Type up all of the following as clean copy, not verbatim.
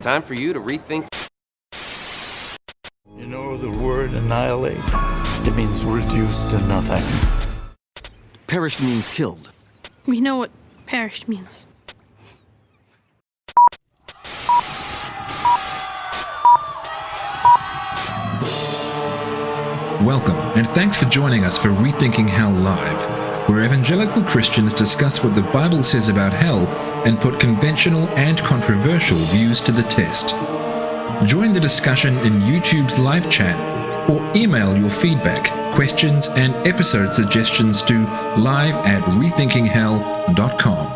time for you to rethink. You know the word annihilate? It means reduce to nothing. Perished means killed. We know what perished means. Welcome, and thanks for joining us for Rethinking Hell Live, where evangelical Christians discuss what the Bible says about hell and put conventional and controversial views to the test. Join the discussion in YouTube's live chat or email your feedback, questions, and episode suggestions to live@rethinkinghell.com.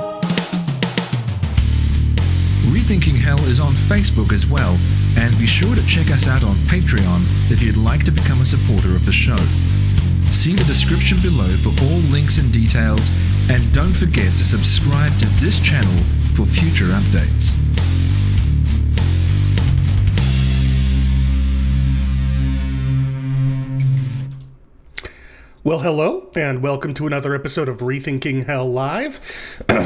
Rethinking Hell is on Facebook as well, and be sure to check us out on Patreon if you'd like to become a supporter of the show. See the description below for all links and details, and don't forget to subscribe to this channel for future updates. Well, hello, and welcome to another episode of Rethinking Hell Live.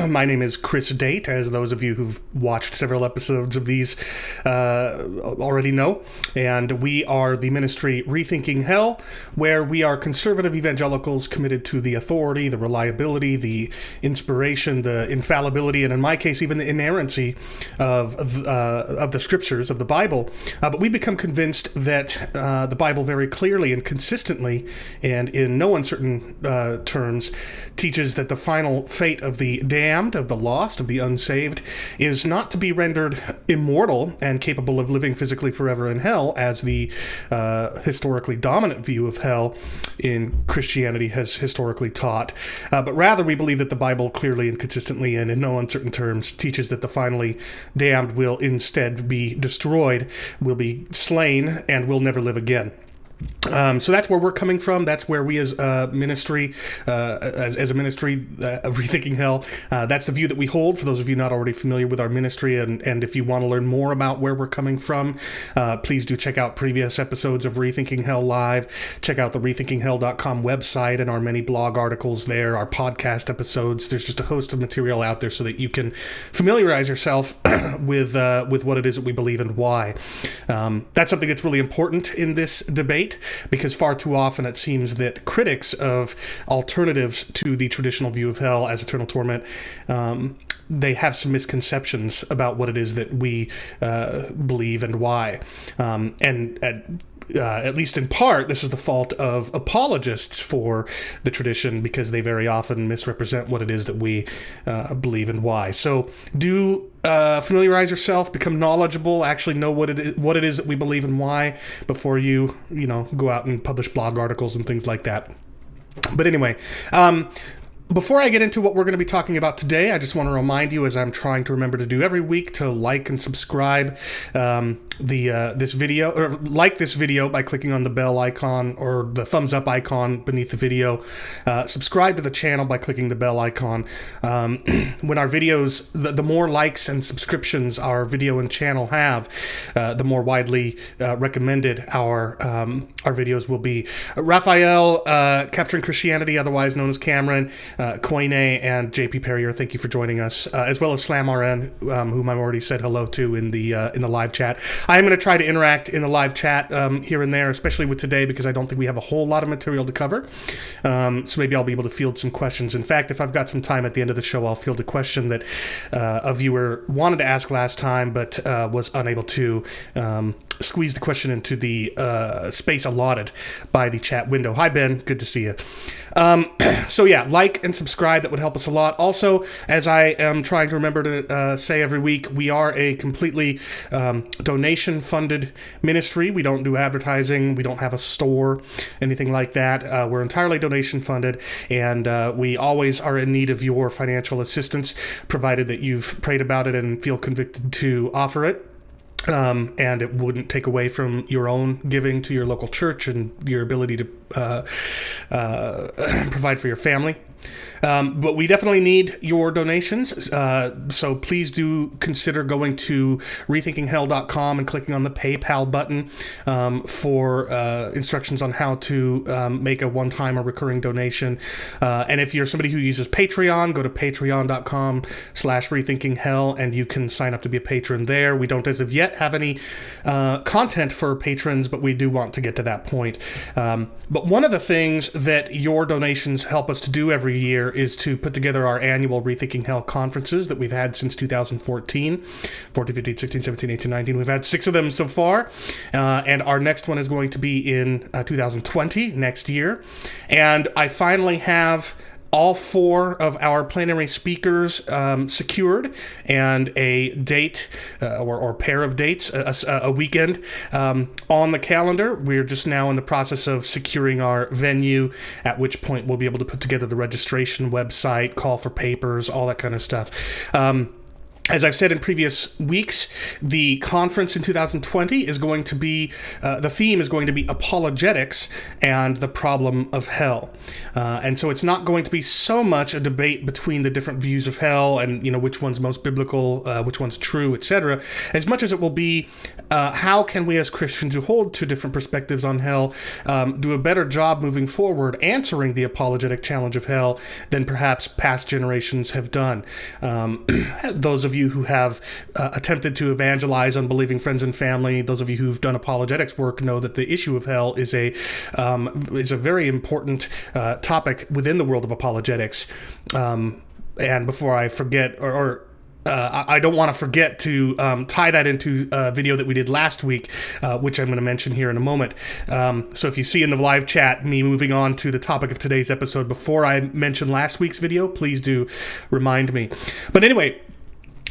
My name is Chris Date, as those of you who've watched several episodes of these already know, and we are the ministry Rethinking Hell, where we are conservative evangelicals committed to the authority, the reliability, the inspiration, the infallibility, and in my case, even the inerrancy of the scriptures, of the Bible. But we become convinced that the Bible very clearly and consistently, and in no uncertain terms, teaches that the final fate of the damned, of the lost, of the unsaved, is not to be rendered immortal and capable of living physically forever in hell, as the historically dominant view of hell in Christianity has historically taught. But rather, we believe that the Bible clearly and consistently and in no uncertain terms teaches that the finally damned will instead be destroyed, will be slain, and will never live again. So that's where we're coming from. That's where we as a ministry, Rethinking Hell, that's the view that we hold, for those of you not already familiar with our ministry. And if you want to learn more about where we're coming from, please do check out previous episodes of Rethinking Hell Live. Check out the rethinkinghell.com website and our many blog articles there, our podcast episodes. There's just a host of material out there so that you can familiarize yourself with what it is that we believe and why. That's something that's really important in this debate, because far too often it seems that critics of alternatives to the traditional view of hell as eternal torment, they have some misconceptions about what it is that we believe and why. At least in part, this is the fault of apologists for the tradition, because they very often misrepresent what it is that we believe and why. So do familiarize yourself, become knowledgeable, actually know what it is that we believe and why before you go out and publish blog articles and things like that. But anyway, before I get into what we're going to be talking about today, I just want to remind you, as I'm trying to remember to do every week, to like and subscribe this video, or like this video by clicking on the bell icon or the thumbs up icon beneath the video. Subscribe to the channel by clicking the bell icon. When our videos, the more likes and subscriptions our video and channel have, the more widely recommended our videos will be. Raphael, Capturing Christianity, otherwise known as Cameron, Quenched, and JP Perrier, thank you for joining us, as well as Slam RN, whom I've already said hello to in the live chat. I am going to try to interact in the live chat here and there, especially with today, because I don't think we have a whole lot of material to cover. So maybe I'll be able to field some questions. In fact, if I've got some time at the end of the show, I'll field a question that a viewer wanted to ask last time, but was unable to squeeze the question into the space allotted by the chat window. Hi, Ben. Good to see you. So yeah, like and subscribe. That would help us a lot. Also, as I am trying to remember to say every week, we are a completely donation-funded ministry. We don't do advertising. We don't have a store, anything like that. We're entirely donation-funded, and we always are in need of your financial assistance, provided that you've prayed about it and feel convicted to offer it. And it wouldn't take away from your own giving to your local church and your ability to provide for your family. But we definitely need your donations, so please do consider going to rethinkinghell.com and clicking on the PayPal button for instructions on how to make a one-time or recurring donation. And if you're somebody who uses Patreon, go to patreon.com/rethinkinghell, and you can sign up to be a patron there. We don't, as of yet, have any content for patrons, but we do want to get to that point. But one of the things that your donations help us to do every year is to put together our annual Rethinking Hell conferences that we've had since 2014, 14, 15, 16, 17, 18, 19. We've had 6 of them so far, and our next one is going to be in 2020, next year. And I finally have all 4 of our plenary speakers secured, and a date or pair of dates, a weekend on the calendar. We're just now in the process of securing our venue, at which point we'll be able to put together the registration website, call for papers, all that kind of stuff. As I've said in previous weeks, the conference in 2020 is going to be, the theme is going to be Apologetics and the Problem of Hell. And so it's not going to be so much a debate between the different views of hell and, which one's most biblical, which one's true, etc., as much as it will be how can we as Christians who hold 2 different perspectives on hell do a better job moving forward answering the apologetic challenge of hell than perhaps past generations have done. Those of you who have attempted to evangelize unbelieving friends and family, those of you who've done apologetics work, know that the issue of hell is a very important topic within the world of apologetics. And before I forget, I don't want to forget to tie that into a video that we did last week, which I'm going to mention here in a moment. So if you see in the live chat me moving on to the topic of today's episode before I mention last week's video, please do remind me. But anyway,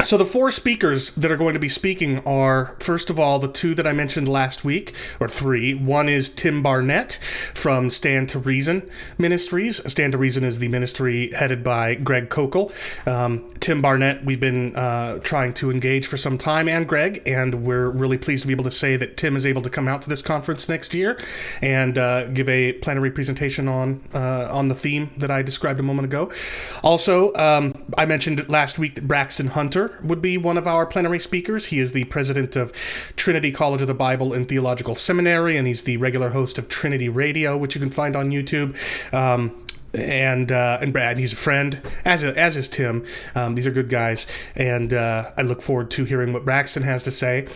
so the 4 speakers that are going to be speaking are, first of all, the 2 that I mentioned last week, or 3. One is Tim Barnett from Stand to Reason Ministries. Stand to Reason is the ministry headed by Greg Kokel. Tim Barnett, we've been trying to engage for some time, and Greg, and we're really pleased to be able to say that Tim is able to come out to this conference next year and give a plenary presentation on the theme that I described a moment ago. Also, I mentioned last week that Braxton Hunter would be one of our plenary speakers. He is the president of Trinity College of the Bible and Theological Seminary, and he's the regular host of Trinity Radio, which you can find on YouTube. And Brad, he's a friend, as is Tim. These are good guys, and I look forward to hearing what Braxton has to say.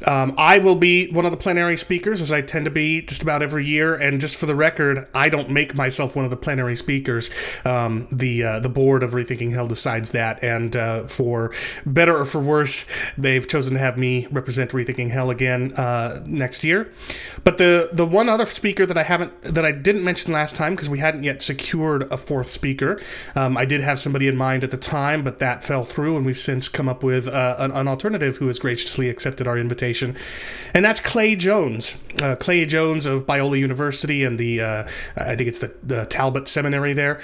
I will be one of the plenary speakers, as I tend to be just about every year, and just for the record, I don't make myself one of the plenary speakers. The board of Rethinking Hell decides that, and for better or for worse, they've chosen to have me represent Rethinking Hell again next year. But the one other speaker that I didn't mention last time, because we hadn't yet secured a 4th speaker. I did have somebody in mind at the time, but that fell through, and we've since come up with an alternative who has graciously accepted our invitation, and that's Clay Jones. Clay Jones of Biola University and the I think it's the Talbot Seminary there.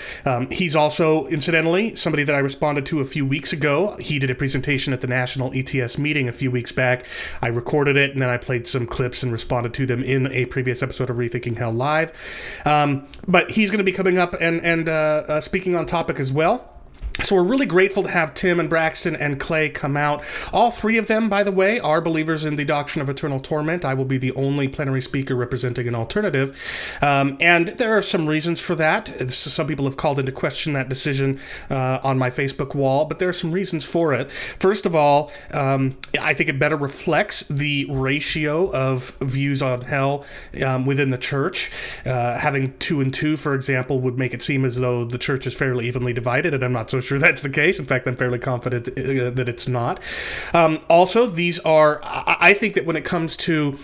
He's also, incidentally, somebody that I responded to a few weeks ago. He did a presentation at the National ETS meeting a few weeks back. I recorded it, and then I played some clips and responded to them in a previous episode of Rethinking Hell Live. But he's going to be coming up and speaking on topic as well. So we're really grateful to have Tim and Braxton and Clay come out. All 3 of them, by the way, are believers in the doctrine of eternal torment. I will be the only plenary speaker representing an alternative. And there are some reasons for that. Some people have called into question that decision on my Facebook wall, but there are some reasons for it. First of all, I think it better reflects the ratio of views on hell within the church. Having 2 and 2, for example, would make it seem as though the church is fairly evenly divided, and I'm not so sure that's the case. In fact, I'm fairly confident that it's not. Also, these are, I think that when it comes to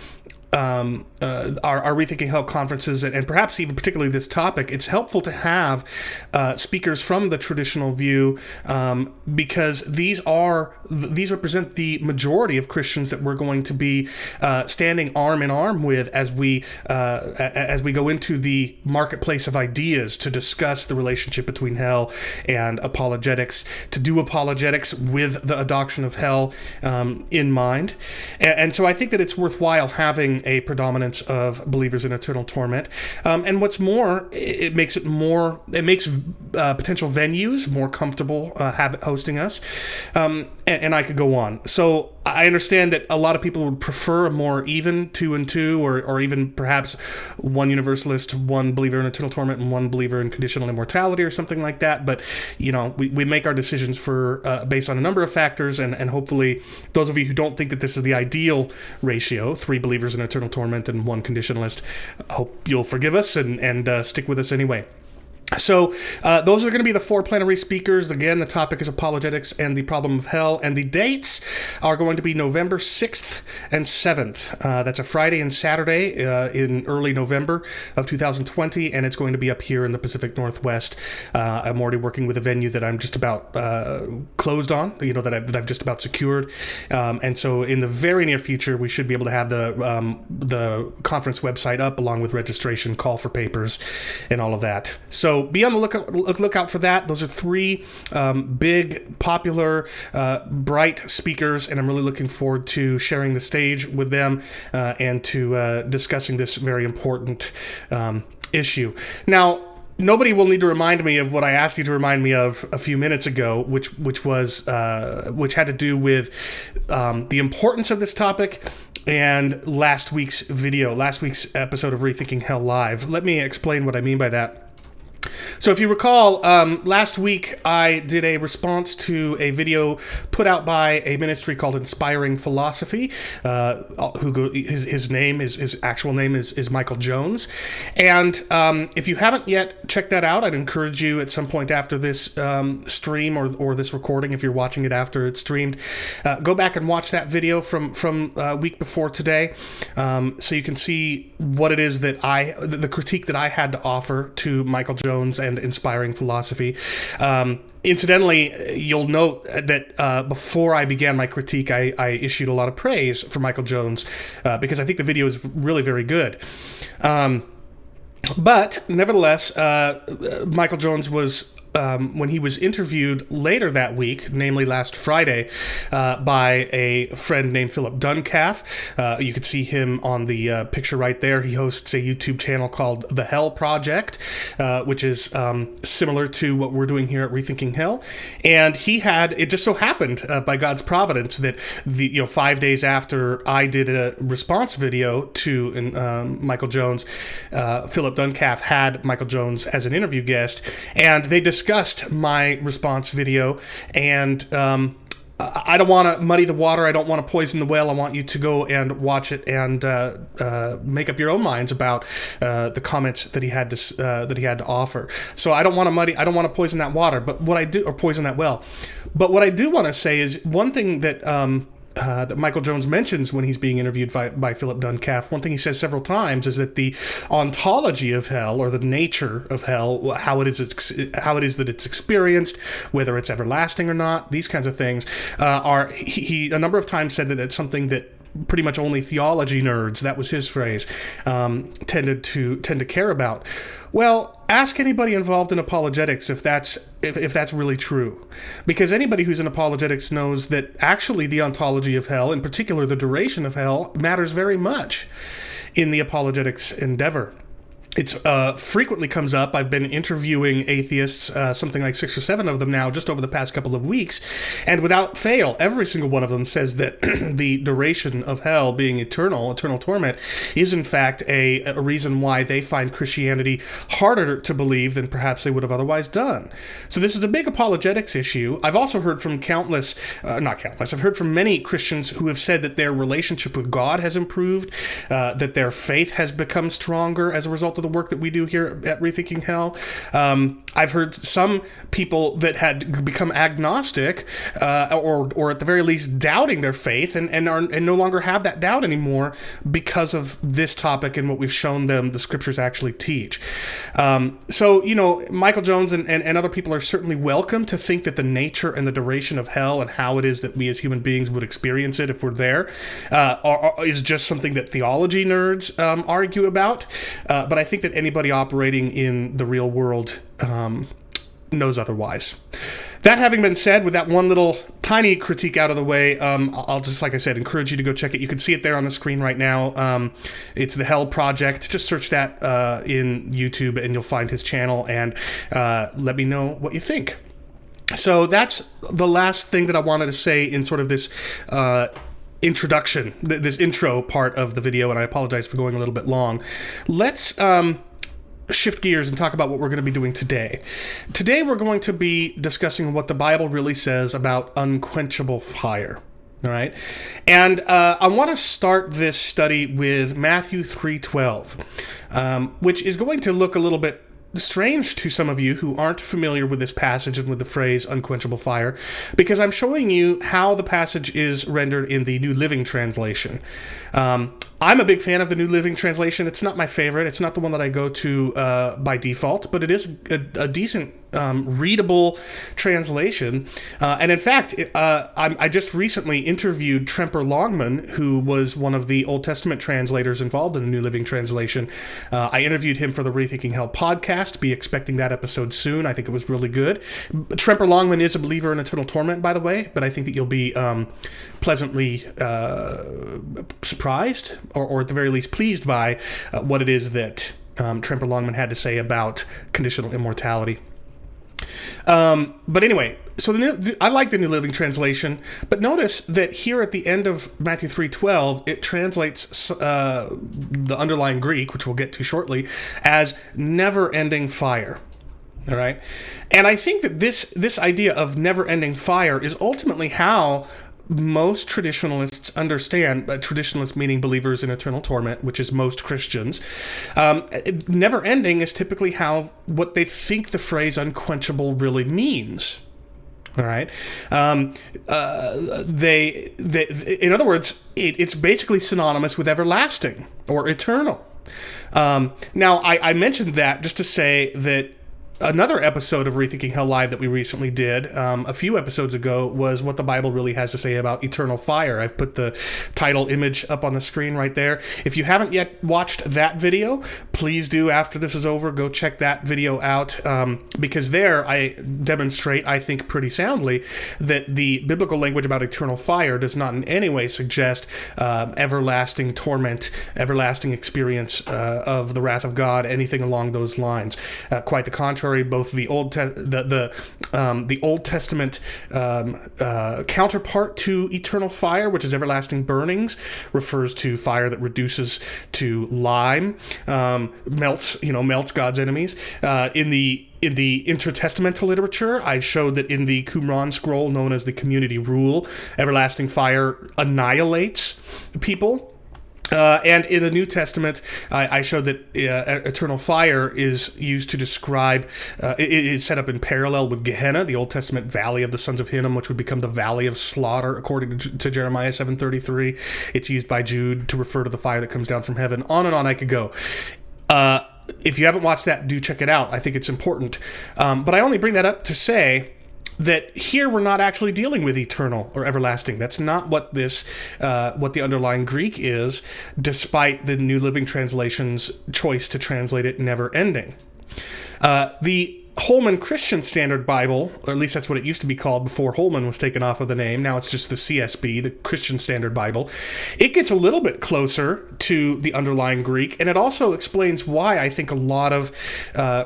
our Rethinking Hell conferences, and perhaps even particularly this topic, it's helpful to have speakers from the traditional view, because these represent the majority of Christians that we're going to be standing arm in arm with as we go into the marketplace of ideas to discuss the relationship between hell and apologetics, to do apologetics with the doctrine of hell in mind. And so I think that it's worthwhile having showing a predominance of believers in eternal torment. And what's more, it makes potential venues more comfortable hosting us. And I could go on. So I understand that a lot of people would prefer a more even 2 and 2, or even perhaps one universalist, one believer in eternal torment, and one believer in conditional immortality, or something like that. But we make our decisions based on a number of factors, and hopefully those of you who don't think that this is the ideal ratio, 3 believers in eternal torment and 1 conditionalist, I hope you'll forgive us and stick with us anyway. So those are going to be the 4 plenary speakers. Again, the topic is apologetics and the problem of hell, and the dates are going to be November 6th and 7th. That's a Friday and Saturday in early November of 2020, and it's going to be up here in the Pacific Northwest. I'm already working with a venue that I'm just about closed on, that I've just about secured, and so in the very near future, we should be able to have the conference website up along with registration, call for papers, and all of that. So be on the lookout for that. Those are 3 big, popular, bright speakers, and I'm really looking forward to sharing the stage with them and to discussing this very important issue. Now, nobody will need to remind me of what I asked you to remind me of a few minutes ago, which had to do with the importance of this topic and last week's episode of Rethinking Hell Live. Let me explain what I mean by that. So if you recall, last week I did a response to a video put out by a ministry called Inspiring Philosophy, his actual name is Michael Jones. And if you haven't yet checked that out, I'd encourage you at some point after this stream or this recording, if you're watching it after it's streamed, go back and watch that video from week before today, so you can see what it is that the critique that I had to offer to Michael Jones and Inspiring Philosophy. Incidentally, you'll note that before I began my critique, I issued a lot of praise for Michael Jones because I think the video is really very good. But nevertheless, Michael Jones was when he was interviewed later that week, namely last Friday, by a friend named Philip Duncalf. You could see him on the picture right there. He hosts a YouTube channel called The Hell Project, which is similar to what we're doing here at Rethinking Hell. And it just so happened by God's providence that 5 days after I did a response video to Michael Jones, Philip Duncalf had Michael Jones as an interview guest, and they discussed my response video, and I don't want to muddy the water. I don't want to poison the well. I want you to go and watch it and make up your own minds about the comments that he had to offer. So I don't want to poison that water. But what I do, or poison that well. But what I do want to say is one thing that Michael Jones mentions when he's being interviewed by Philip Duncalf. One thing he says several times is that the ontology of hell, or the nature of hell, how it is that it's experienced, whether it's everlasting or not, these kinds of things, he a number of times said that it's something that pretty much only theology nerds, that was his phrase, tend to care about. Well, ask anybody involved in apologetics if that's really true, because anybody who's in apologetics knows that actually the ontology of hell, in particular the duration of hell, matters very much in the apologetics endeavor. It frequently comes up. I've been interviewing atheists, something like 6 or 7 of them now, just over the past couple of weeks, and without fail, every single one of them says that the duration of hell, being eternal torment, is in fact a reason why they find Christianity harder to believe than perhaps they would have otherwise done. So this is a big apologetics issue. I've also heard from I've heard from many Christians who have said that their relationship with God has improved, that their faith has become stronger as a result of the work that we do here at Rethinking Hell. I've heard some people that had become agnostic, or at the very least doubting their faith, and no longer have that doubt anymore because of this topic and what we've shown them the scriptures actually teach. So Michael Jones and other people are certainly welcome to think that the nature and the duration of hell and how it is that we as human beings would experience it if we're there is just something that theology nerds argue about. But I think that anybody operating in the real world knows otherwise. That having been said, with that one little tiny critique out of the way, I'll just, like I said, encourage you to go check it. You can see it there on the screen right now. It's the Hell Project. Just search that in YouTube and you'll find his channel, and let me know what you think. So that's the last thing that I wanted to say in sort of this introduction, this intro part of the video, and I apologize for going a little bit long. Let's shift gears and talk about what we're going to be doing today. Today we're going to be discussing what the Bible really says about unquenchable fire. All right, and I want to start this study with Matthew 3:12, which is going to look a little bit strange to some of you who aren't familiar with this passage and with the phrase unquenchable fire, because I'm showing you how the passage is rendered in the New Living Translation. I'm a big fan of the New Living Translation. It's not my favorite. It's not the one that I go to by default, but it is a decent, readable translation. And in fact, I just recently interviewed Tremper Longman, who was one of the Old Testament translators involved in the New Living Translation. I interviewed him for the Rethinking Hell podcast. Be expecting that episode soon. I think it was really good. Tremper Longman is a believer in eternal torment, by the way, but I think that you'll be pleasantly surprised, or at the very least pleased by what it is that Tremper Longman had to say about conditional immortality. But anyway, so I like the New Living Translation, but notice that here at the end of Matthew 3:12, it translates the underlying Greek, which we'll get to shortly, as never-ending fire. All right? And I think that this idea of never-ending fire is ultimately how most traditionalists understand, traditionalists meaning believers in eternal torment, which is most Christians. Never ending is typically what they think the phrase unquenchable really means. All right. In other words, it's basically synonymous with everlasting or eternal. Now, I mentioned that just to say that another episode of Rethinking Hell Live that we recently did a few episodes ago was what the Bible really has to say about eternal fire. I've put the title image up on the screen right there. If you haven't yet watched that video, please do after this is over. Go check that video out, because there I demonstrate, I think pretty soundly, that the biblical language about eternal fire does not in any way suggest everlasting torment, everlasting experience of the wrath of God, anything along those lines. Quite the contrary. Both the Old Testament counterpart to eternal fire, which is everlasting burnings, refers to fire that reduces to lime, melts God's enemies. In the intertestamental literature, I showed that in the Qumran scroll known as the Community Rule, everlasting fire annihilates people. And in the New Testament, I showed that eternal fire is used to describe, it is set up in parallel with Gehenna, the Old Testament valley of the sons of Hinnom, which would become the valley of slaughter, according to Jeremiah 7:33. It's used by Jude to refer to the fire that comes down from heaven. On and on I could go. If you haven't watched that, do check it out. I think it's important. But I only bring that up to say that here we're not actually dealing with eternal or everlasting. That's not what what the underlying Greek is, despite the New Living Translation's choice to translate it never ending. The Holman Christian Standard Bible, or at least that's what it used to be called before Holman was taken off of the name. Now it's just the CSB, the Christian Standard Bible. It gets a little bit closer to the underlying Greek, and it also explains why I think a lot of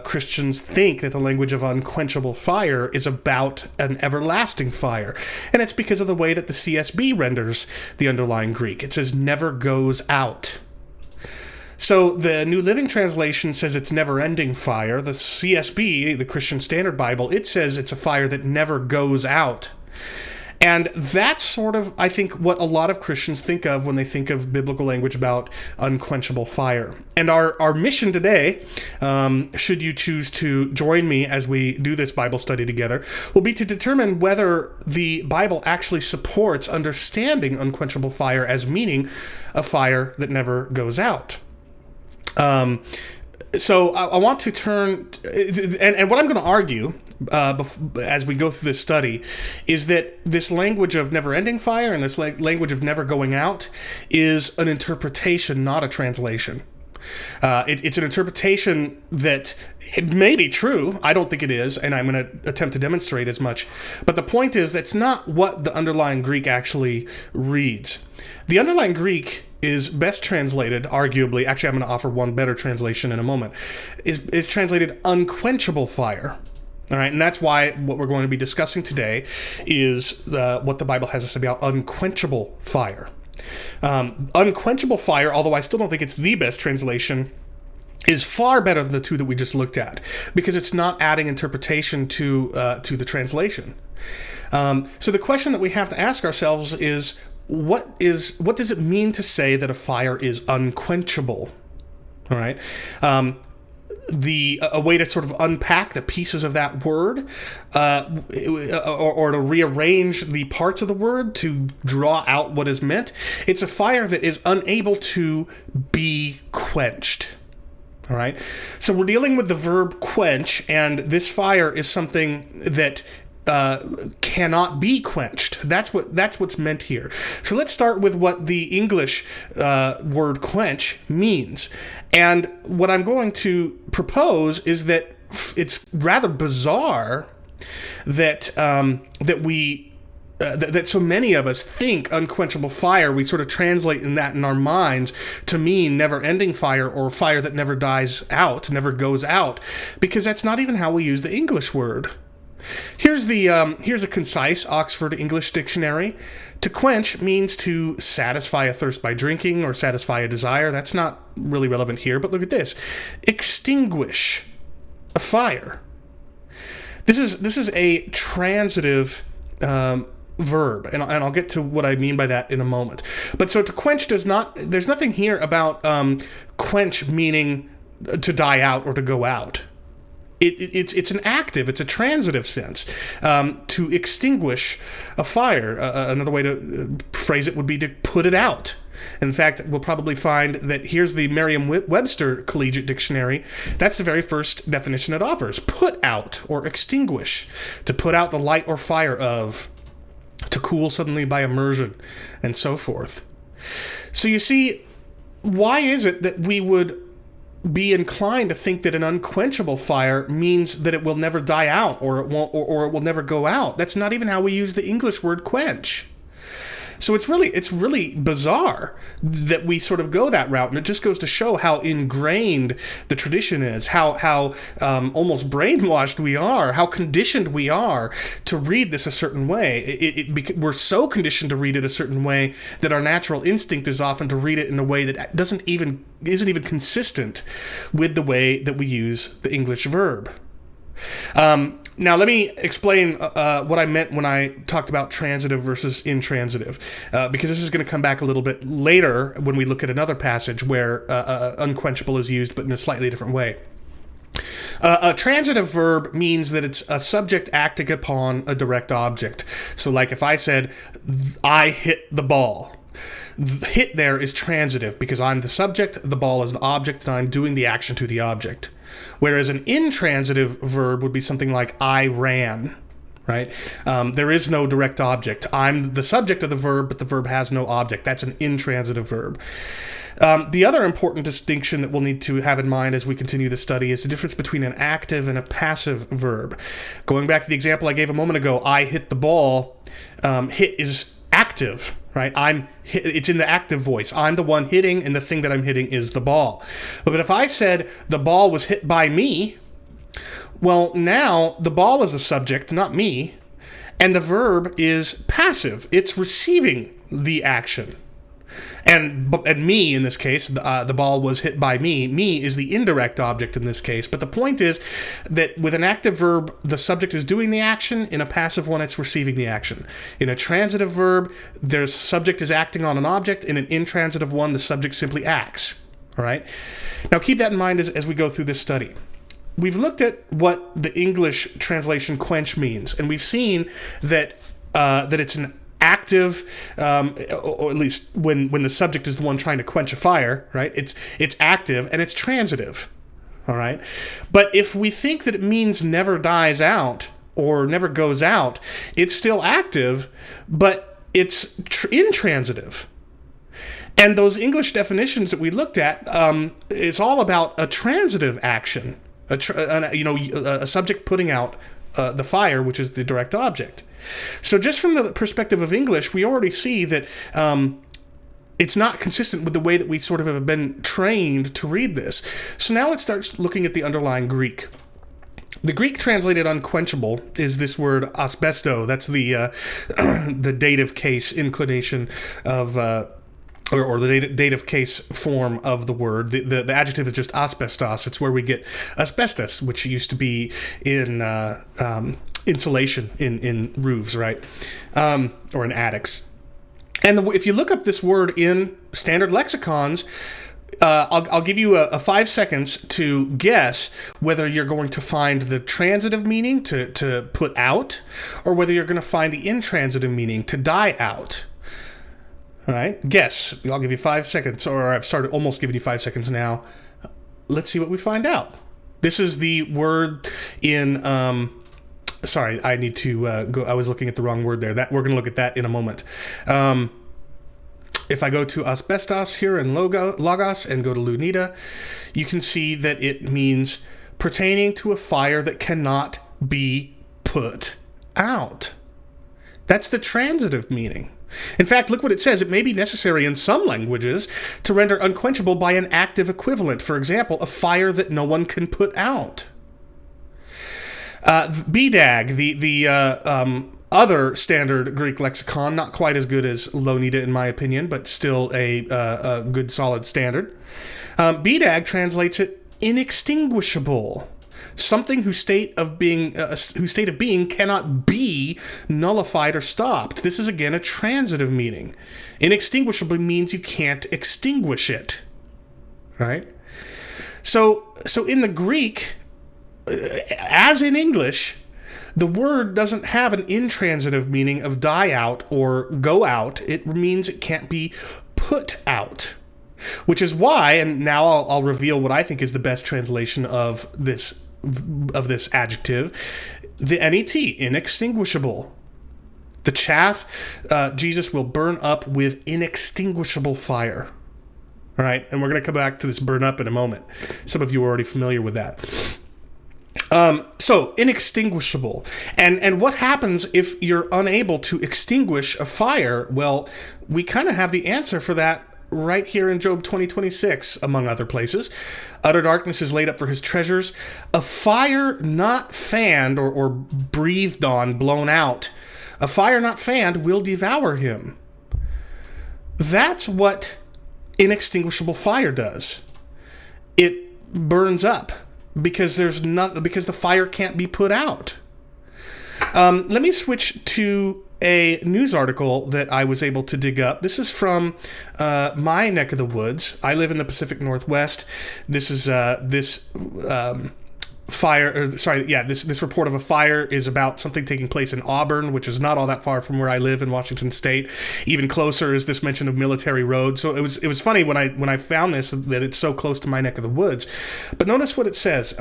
Christians think that the language of unquenchable fire is about an everlasting fire. And it's because of the way that the CSB renders the underlying Greek. It says never goes out. So the New Living Translation says it's never-ending fire. The CSB, the Christian Standard Bible, it says it's a fire that never goes out. And that's sort of, I think, what a lot of Christians think of when they think of biblical language about unquenchable fire. And our mission today, should you choose to join me as we do this Bible study together, will be to determine whether the Bible actually supports understanding unquenchable fire as meaning a fire that never goes out. So I want to turn, and what I'm going to argue as we go through this study is that this language of never-ending fire and this language of never going out is an interpretation, not a translation. It's an interpretation that it may be true. I don't think it is, and I'm going to attempt to demonstrate as much. But the point is, that's not what the underlying Greek actually reads. The underlying Greek is best translated, arguably, actually I'm going to offer one better translation in a moment, is translated unquenchable fire. All right, and that's why what we're going to be discussing today is what the Bible has to say about unquenchable fire. Unquenchable fire, although I still don't think it's the best translation, is far better than the two that we just looked at, because it's not adding interpretation to the translation. So the question that we have to ask ourselves is, what does it mean to say that a fire is unquenchable? All right. A way to sort of unpack the pieces of that word, or to rearrange the parts of the word to draw out what is meant. It's a fire that is unable to be quenched. All right. So we're dealing with the verb quench, and this fire is something that cannot be quenched. That's what's meant here. So let's start with what the English word quench means. And what I'm going to propose is that it's rather bizarre that that so many of us think unquenchable fire. We sort of translate that in our minds to mean never-ending fire, or fire that never dies out, never goes out, because that's not even how we use the English word. Here's a concise Oxford English dictionary. To quench means to satisfy a thirst by drinking or satisfy a desire. That's not really relevant here, but look at this. Extinguish a fire. This is a transitive verb, and I'll get to what I mean by that in a moment. But so to quench there's nothing here about quench meaning to die out or to go out. It's an active, it's a transitive sense. To extinguish a fire, another way to phrase it would be to put it out. In fact, we'll probably find that here's the Merriam-Webster Collegiate Dictionary. That's the very first definition it offers. Put out or extinguish. To put out the light or fire of. To cool suddenly by immersion, and so forth. So you see, why is it that we would be inclined to think that an unquenchable fire means that it will never die out, or it won't, or it will never go out? That's not even how we use the English word quench. So it's really bizarre that we sort of go that route, and it just goes to show how ingrained the tradition is, how almost brainwashed we are, how conditioned we are to read this a certain way. We're so conditioned to read it a certain way that our natural instinct is often to read it in a way that isn't even consistent with the way that we use the English verb. Now, let me explain what I meant when I talked about transitive versus intransitive, because this is going to come back a little bit later when we look at another passage where unquenchable is used, but in a slightly different way. A transitive verb means that it's a subject acting upon a direct object. So, like if I said, I hit the ball. The hit there is transitive because I'm the subject, the ball is the object, and I'm doing the action to the object. Whereas an intransitive verb would be something like I ran, right? There is no direct object. I'm the subject of the verb, but the verb has no object. That's an intransitive verb. The other important distinction that we'll need to have in mind as we continue the study is the difference between an active and a passive verb. Going back to the example I gave a moment ago, I hit the ball. Hit is active, right? It's in the active voice. I'm the one hitting, and the thing that I'm hitting is the ball. But if I said the ball was hit by me, well, now the ball is the subject, not me, and the verb is passive. It's receiving the action. And me, in this case, the ball was hit by me. Me is the indirect object in this case. But the point is that with an active verb, the subject is doing the action. In a passive one, it's receiving the action. In a transitive verb, the subject is acting on an object. In an intransitive one, the subject simply acts. All right? Now, keep that in mind as we go through this study. We've looked at what the English translation quench means, and we've seen that it's an active, or at least when the subject is the one trying to quench a fire, right? It's active and it's transitive, all right? But if we think that it means never dies out or never goes out, it's still active, but it's intransitive. And those English definitions that we looked at, it's all about a transitive action, a subject putting out the fire, which is the direct object. So just from the perspective of English, we already see that it's not consistent with the way that we sort of have been trained to read this. So now let's start looking at the underlying Greek. The Greek translated unquenchable is this word asbesto. That's the the dative case inclination of, or the dative case form of the word. The adjective is just asbestos. It's where we get asbestos, which used to be in insulation in roofs, right? Or in attics. And if you look up this word in standard lexicons, I'll give you a 5 seconds to guess whether you're going to find the transitive meaning, to put out, or whether you're going to find the intransitive meaning, to die out. All right? Guess. I'll give you 5 seconds, or I've started almost giving you 5 seconds now. Let's see what we find out. This is the word in... sorry, I need to go... I was looking at the wrong word there. We're going to look at that in a moment. If I go to asbestos here in Logos and go to Lunita, you can see that it means pertaining to a fire that cannot be put out. That's the transitive meaning. In fact, look what it says. It may be necessary in some languages to render unquenchable by an active equivalent. For example, a fire that no one can put out. BDAG, the other standard Greek lexicon, not quite as good as Lonita in my opinion, but still a good solid standard. BDAG translates it inextinguishable, something whose state of being cannot be nullified or stopped. This is again a transitive meaning. Inextinguishable means you can't extinguish it, right? So in the Greek, as in English, the word doesn't have an intransitive meaning of die out or go out. It means it can't be put out, which is why, and now I'll reveal what I think is the best translation of this adjective, the NET, inextinguishable. The chaff Jesus will burn up with inextinguishable fire. All right, and we're going to come back to this burn up in a moment. Some of you are already familiar with that. So, inextinguishable. And what happens if you're unable to extinguish a fire? Well, we kind of have the answer for that right here in Job 20:26, among other places. Utter darkness is laid up for his treasures. A fire not fanned or breathed on, blown out, a fire not fanned will devour him. That's what inextinguishable fire does. It burns up. Because the fire can't be put out. Let me switch to a news article that I was able to dig up. This is from my neck of the woods. I live in the Pacific Northwest. This is this report of a fire is about something taking place in Auburn, which is not all that far from where I live in Washington State. Even closer is this mention of Military Road. So it was funny when I found this that it's so close to my neck of the woods. But notice what it says.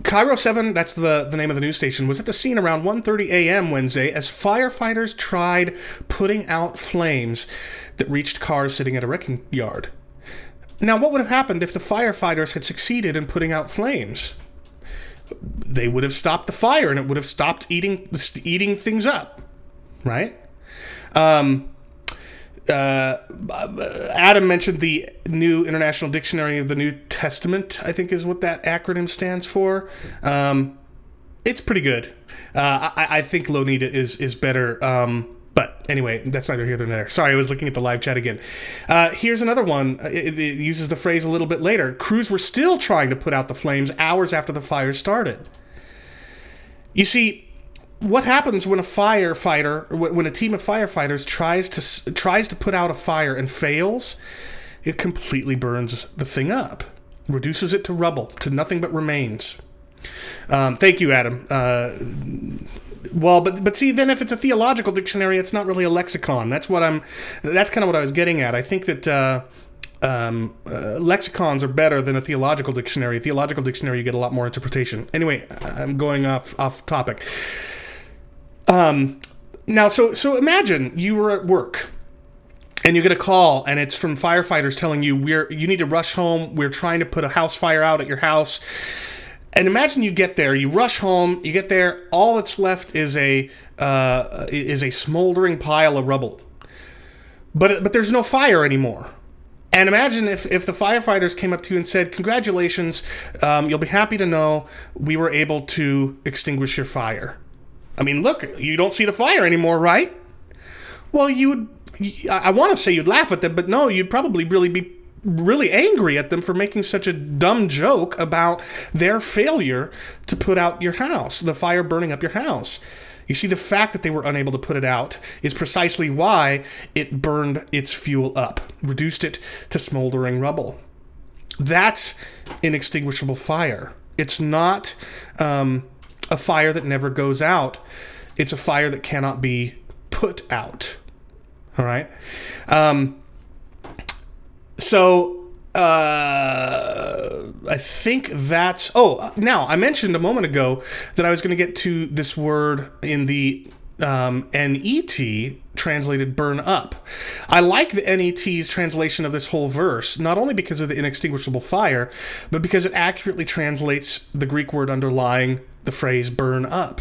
Cairo 7, that's the name of the news station, was at the scene around 1:30 a.m. Wednesday as firefighters tried putting out flames that reached cars sitting at a wrecking yard. Now, what would have happened if the firefighters had succeeded in putting out flames? They would have stopped the fire, and it would have stopped eating things up, right? Adam mentioned the New International Dictionary of the New Testament, I think is what that acronym stands for. It's pretty good. I think Lonita is better. But anyway, that's neither here nor there. Sorry, I was looking at the live chat again. Here's another one. It uses the phrase a little bit later. Crews were still trying to put out the flames hours after the fire started. You see, what happens when a when a team of firefighters tries to put out a fire and fails? It completely burns the thing up, reduces it to rubble, to nothing but remains. Thank you, Adam. Well, but see, then if it's a theological dictionary, it's not really a lexicon. That's kind of what I was getting at. I think that lexicons are better than a theological dictionary. A theological dictionary, you get a lot more interpretation. Anyway, I'm going off topic. Now, so imagine you were at work and you get a call, and it's from firefighters telling you, you need to rush home. We're trying to put a house fire out at your house. And imagine you get there, you rush home, you get there, all that's left is a smoldering pile of rubble. But there's no fire anymore. And imagine if the firefighters came up to you and said, congratulations, you'll be happy to know we were able to extinguish your fire. I mean, look, you don't see the fire anymore, right? Well, I want to say you'd laugh at them, but no, you'd probably be really angry at them for making such a dumb joke about their failure to put out your house, the fire burning up your house. You see, the fact that they were unable to put it out is precisely why it burned its fuel up, reduced it to smoldering rubble. That's inextinguishable fire. It's not a fire that never goes out. It's a fire that cannot be put out. All right? I think that's... now, I mentioned a moment ago that I was going to get to this word in the NET, translated burn up. I like the NET's translation of this whole verse, not only because of the inextinguishable fire, but because it accurately translates the Greek word underlying the phrase burn up.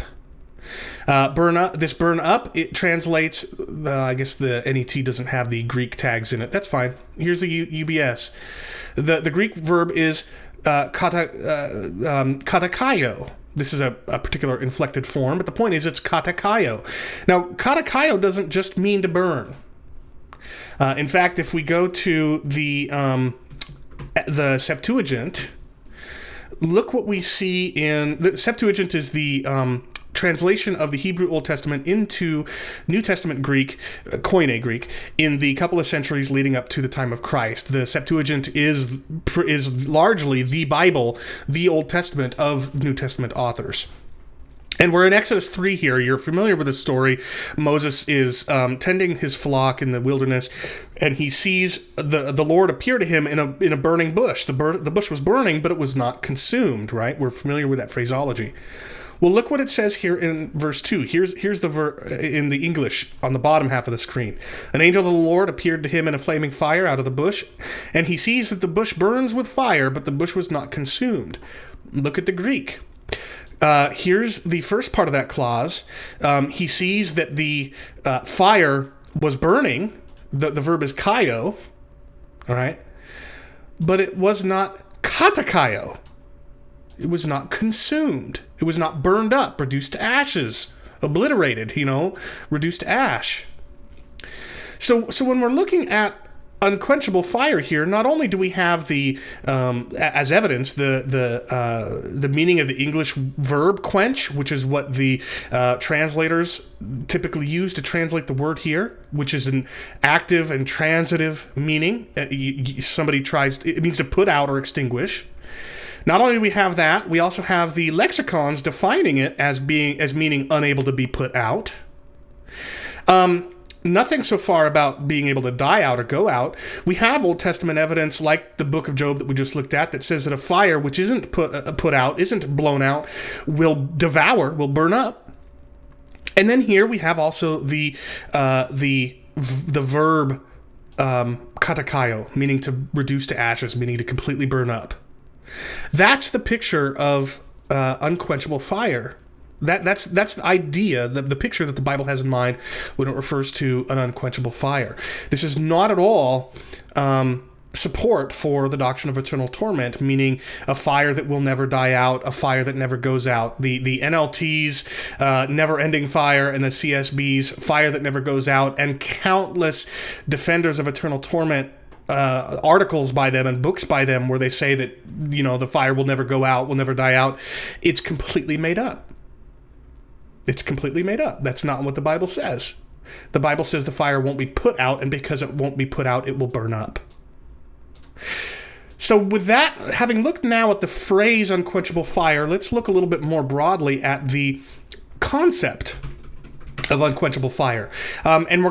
Burn up, it translates, I guess the NET doesn't have the Greek tags in it. That's fine. Here's the UBS. The Greek verb is katakaio. This is a particular inflected form, but the point is it's katakaio. Now, katakaio doesn't just mean to burn. In fact, if we go to the Septuagint, look what we see in... The Septuagint is the... translation of the Hebrew Old Testament into New Testament Greek, Koine Greek, in the couple of centuries leading up to the time of Christ. The Septuagint is largely the Bible, the Old Testament of New Testament authors. And we're in Exodus 3 here. You're familiar with the story. Moses is tending his flock in the wilderness, and he sees the Lord appear to him in a burning bush. The bush was burning, but it was not consumed, right? We're familiar with that phraseology. Well, look what it says here in verse 2. Here's the in the English on the bottom half of the screen. An angel of the Lord appeared to him in a flaming fire out of the bush, and he sees that the bush burns with fire, but the bush was not consumed. Look at the Greek. Here's the first part of that clause. He sees that the fire was burning. The verb is kaio, all right? But it was not katakaio. It was not consumed. It was not burned up, reduced to ashes, obliterated, reduced to ash. So when we're looking at unquenchable fire here, not only do we have the as evidence the meaning of the English verb quench, which is what the translators typically use to translate the word here, which is an active and transitive meaning. It means to put out or extinguish. Not only do we have that, we also have the lexicons defining it as meaning unable to be put out. Nothing so far about being able to die out or go out. We have Old Testament evidence like the book of Job that we just looked at that says that a fire which isn't put out, isn't blown out, will devour, will burn up. And then here we have also the verb katakaio, meaning to reduce to ashes, meaning to completely burn up. That's the picture of unquenchable fire. That's the idea, the picture that the Bible has in mind when it refers to an unquenchable fire. This is not at all support for the doctrine of eternal torment, meaning a fire that will never die out, a fire that never goes out. The NLT's never-ending fire and the CSB's fire that never goes out, and countless defenders of eternal torment articles by them and books by them where they say that, the fire will never go out, will never die out. It's completely made up. It's completely made up. That's not what the Bible says. The Bible says the fire won't be put out, and because it won't be put out, it will burn up. So with that, having looked now at the phrase unquenchable fire, let's look a little bit more broadly at the concept of unquenchable fire. And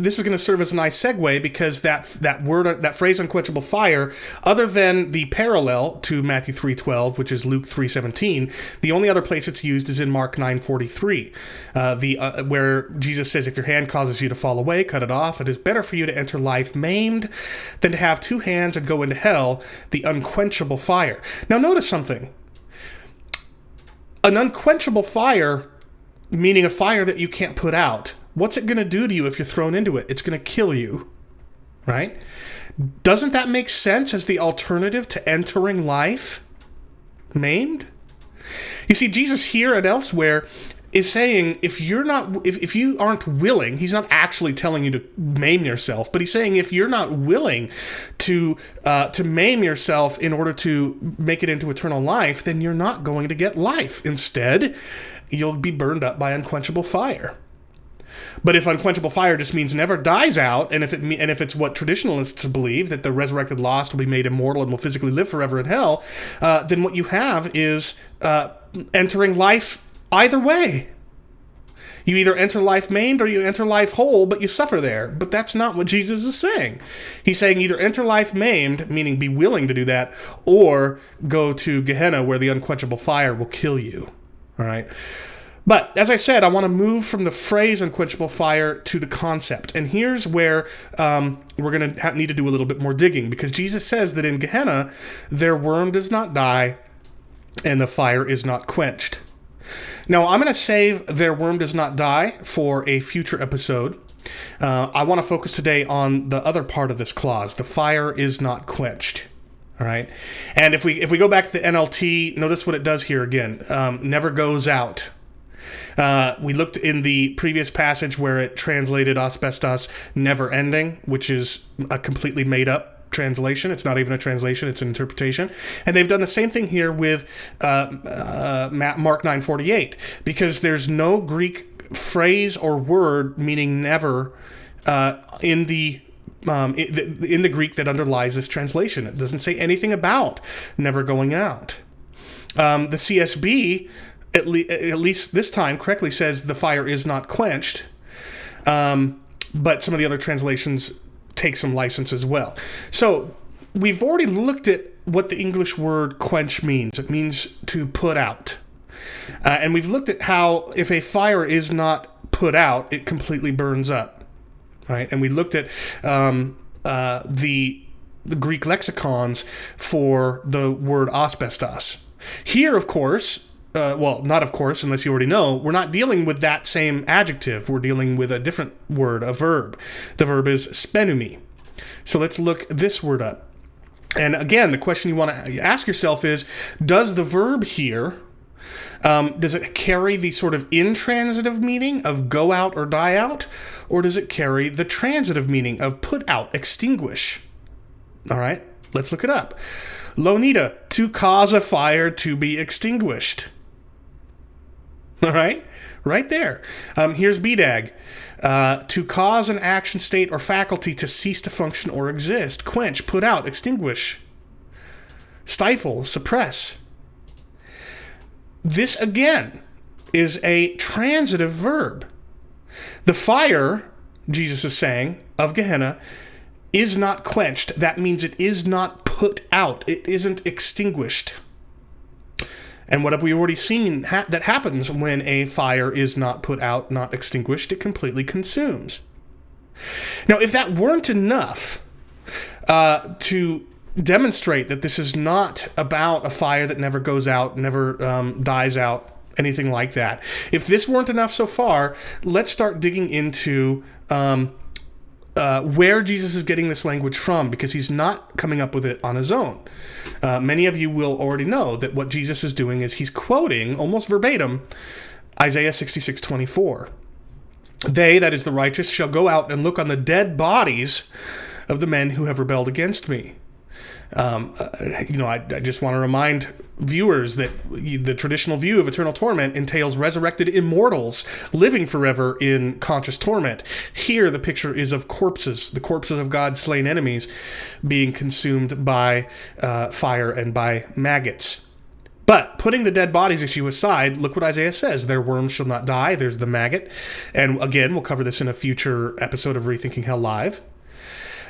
this is gonna serve as a nice segue, because that phrase unquenchable fire, other than the parallel to Matthew 3:12, which is Luke 3:17, the only other place it's used is in Mark 9:43, where Jesus says, if your hand causes you to fall away, cut it off. It is better for you to enter life maimed than to have two hands and go into hell, the unquenchable fire. Now notice something. An unquenchable fire, meaning a fire that you can't put out. What's it going to do to you if you're thrown into it? It's going to kill you, right? Doesn't that make sense as the alternative to entering life maimed? You see, Jesus here and elsewhere is saying, if you aren't willing, he's not actually telling you to maim yourself, but he's saying if you're not willing to maim yourself in order to make it into eternal life, then you're not going to get life. Instead, you'll be burned up by unquenchable fire. But if unquenchable fire just means never dies out, and if it's what traditionalists believe, that the resurrected lost will be made immortal and will physically live forever in hell, then what you have is entering life either way. You either enter life maimed or you enter life whole, but you suffer there. But that's not what Jesus is saying. He's saying either enter life maimed, meaning be willing to do that, or go to Gehenna, where the unquenchable fire will kill you. All right. But as I said, I want to move from the phrase unquenchable fire to the concept. And here's where we're going to need to do a little bit more digging, because Jesus says that in Gehenna, their worm does not die and the fire is not quenched. Now, I'm going to save their worm does not die for a future episode. I want to focus today on the other part of this clause, the fire is not quenched. All right. And if we go back to the NLT, notice what it does here again. Never goes out. We looked in the previous passage where it translated asbestos never ending, which is a completely made up translation. It's not even a translation, it's an interpretation. And they've done the same thing here with Mark 9:48, because there's no Greek phrase or word meaning never in the Greek that underlies this translation. It doesn't say anything about never going out. The CSB, at least this time, correctly says the fire is not quenched, but some of the other translations take some license as well. So we've already looked at what the English word quench means. It means to put out. And we've looked at how if a fire is not put out, it completely burns up. Right? And we looked at the Greek lexicons for the word asbestos. Here, of course, not of course, unless you already know, we're not dealing with that same adjective. We're dealing with a different word, a verb. The verb is spenumi. So let's look this word up. And again, the question you want to ask yourself is, does the verb here, does it carry the sort of intransitive meaning of go out or die out? Or does it carry the transitive meaning of put out, extinguish? All right, let's look it up. Lonita, to cause a fire to be extinguished. All right, right there. Here's BDAG. To cause an action, state, or faculty to cease to function or exist. Quench, put out, extinguish. Stifle, suppress. This, again, is a transitive verb. The fire, Jesus is saying, of Gehenna, is not quenched. That means it is not put out. It isn't extinguished. And what have we already seen that happens when a fire is not put out, not extinguished? It completely consumes. Now, if that weren't enough to demonstrate that this is not about a fire that never goes out, never dies out, anything like that, if this weren't enough so far, let's start digging into where Jesus is getting this language from, because he's not coming up with it on his own. Many of you will already know that what Jesus is doing is he's quoting, almost verbatim, Isaiah 66:24. They, that is the righteous, shall go out and look on the dead bodies of the men who have rebelled against me. I just want to remind viewers that the traditional view of eternal torment entails resurrected immortals living forever in conscious torment. Here, the picture is of corpses, the corpses of God's slain enemies being consumed by fire and by maggots. But putting the dead bodies issue aside, look what Isaiah says. Their worms shall not die. There's the maggot. And again, we'll cover this in a future episode of Rethinking Hell Live.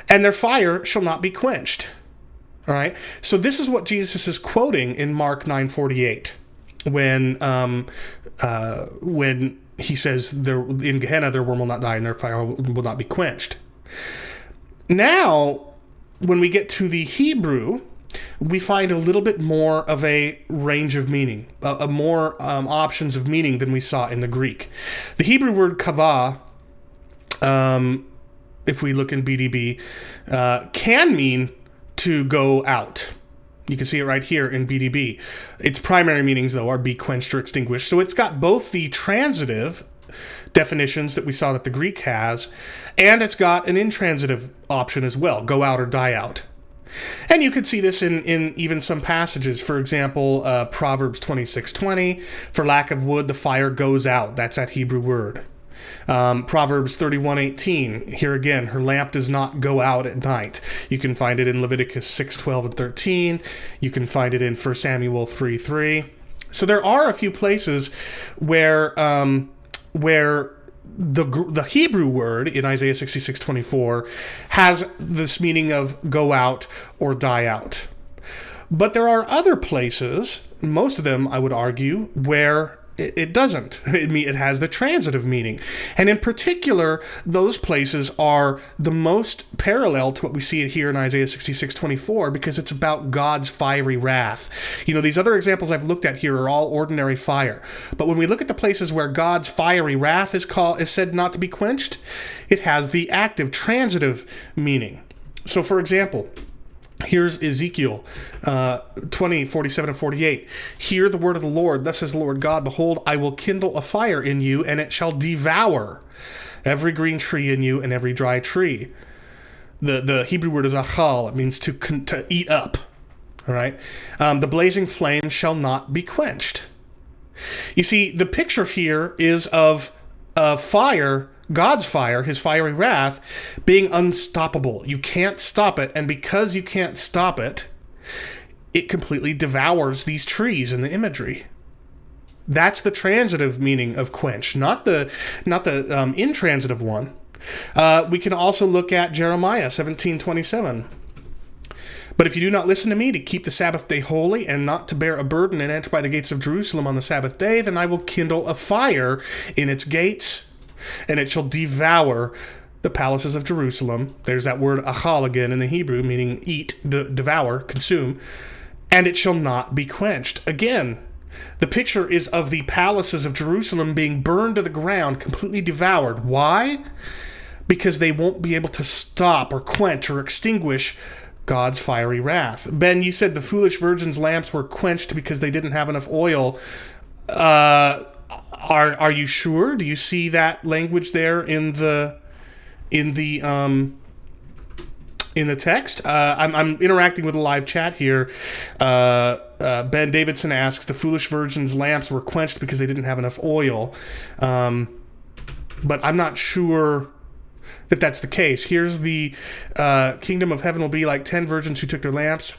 And their fire shall not be quenched. All right? So this is what Jesus is quoting in Mark 9:48 when he says, in Gehenna, their worm will not die and their fire will not be quenched. Now, when we get to the Hebrew, we find a little bit more of a range of meaning, more options of meaning than we saw in the Greek. The Hebrew word kavah, if we look in BDB, can mean to go out. You can see it right here in BDB. Its primary meanings, though, are be quenched or extinguished. So it's got both the transitive definitions that we saw that the Greek has, and it's got an intransitive option as well, go out or die out. And you could see this in even some passages. For example, Proverbs 26:20, for lack of wood, the fire goes out. That's that Hebrew word. Proverbs 31:18, here again, her lamp does not go out at night. You can find it in Leviticus 6:12 and 13. You can find it in 1 Samuel 3:3. So there are a few places where the Hebrew word in Isaiah 66:24 has this meaning of go out or die out. But there are other places, most of them I would argue, where it doesn't. It has the transitive meaning. And in particular, those places are the most parallel to what we see here in Isaiah 66:24 because it's about God's fiery wrath. You know, these other examples I've looked at here are all ordinary fire. But when we look at the places where God's fiery wrath is said not to be quenched, it has the active, transitive meaning. So, for example, here's Ezekiel 20:47 and 48. Hear the word of the Lord. Thus says the Lord God, behold, I will kindle a fire in you, and it shall devour every green tree in you and every dry tree. The Hebrew word is achal. It means to eat up. All right. The blazing flame shall not be quenched. You see, the picture here is of fire, God's fire, his fiery wrath, being unstoppable. You can't stop it, and because you can't stop it, it completely devours these trees in the imagery. That's the transitive meaning of quench, not the intransitive one. We can also look at Jeremiah 17:27. But if you do not listen to me to keep the Sabbath day holy and not to bear a burden and enter by the gates of Jerusalem on the Sabbath day, then I will kindle a fire in its gates, and it shall devour the palaces of Jerusalem. There's that word achal again in the Hebrew, meaning eat, devour, consume. And it shall not be quenched. Again, the picture is of the palaces of Jerusalem being burned to the ground, completely devoured. Why? Because they won't be able to stop or quench or extinguish God's fiery wrath. Ben, you said the foolish virgins' lamps were quenched because they didn't have enough oil. Are you sure? Do you see that language there in the text? I'm interacting with a live chat here. Ben Davidson asks, the foolish virgins' lamps were quenched because they didn't have enough oil. But I'm not sure that that's the case. Here's the kingdom of heaven will be like 10 virgins who took their lamps.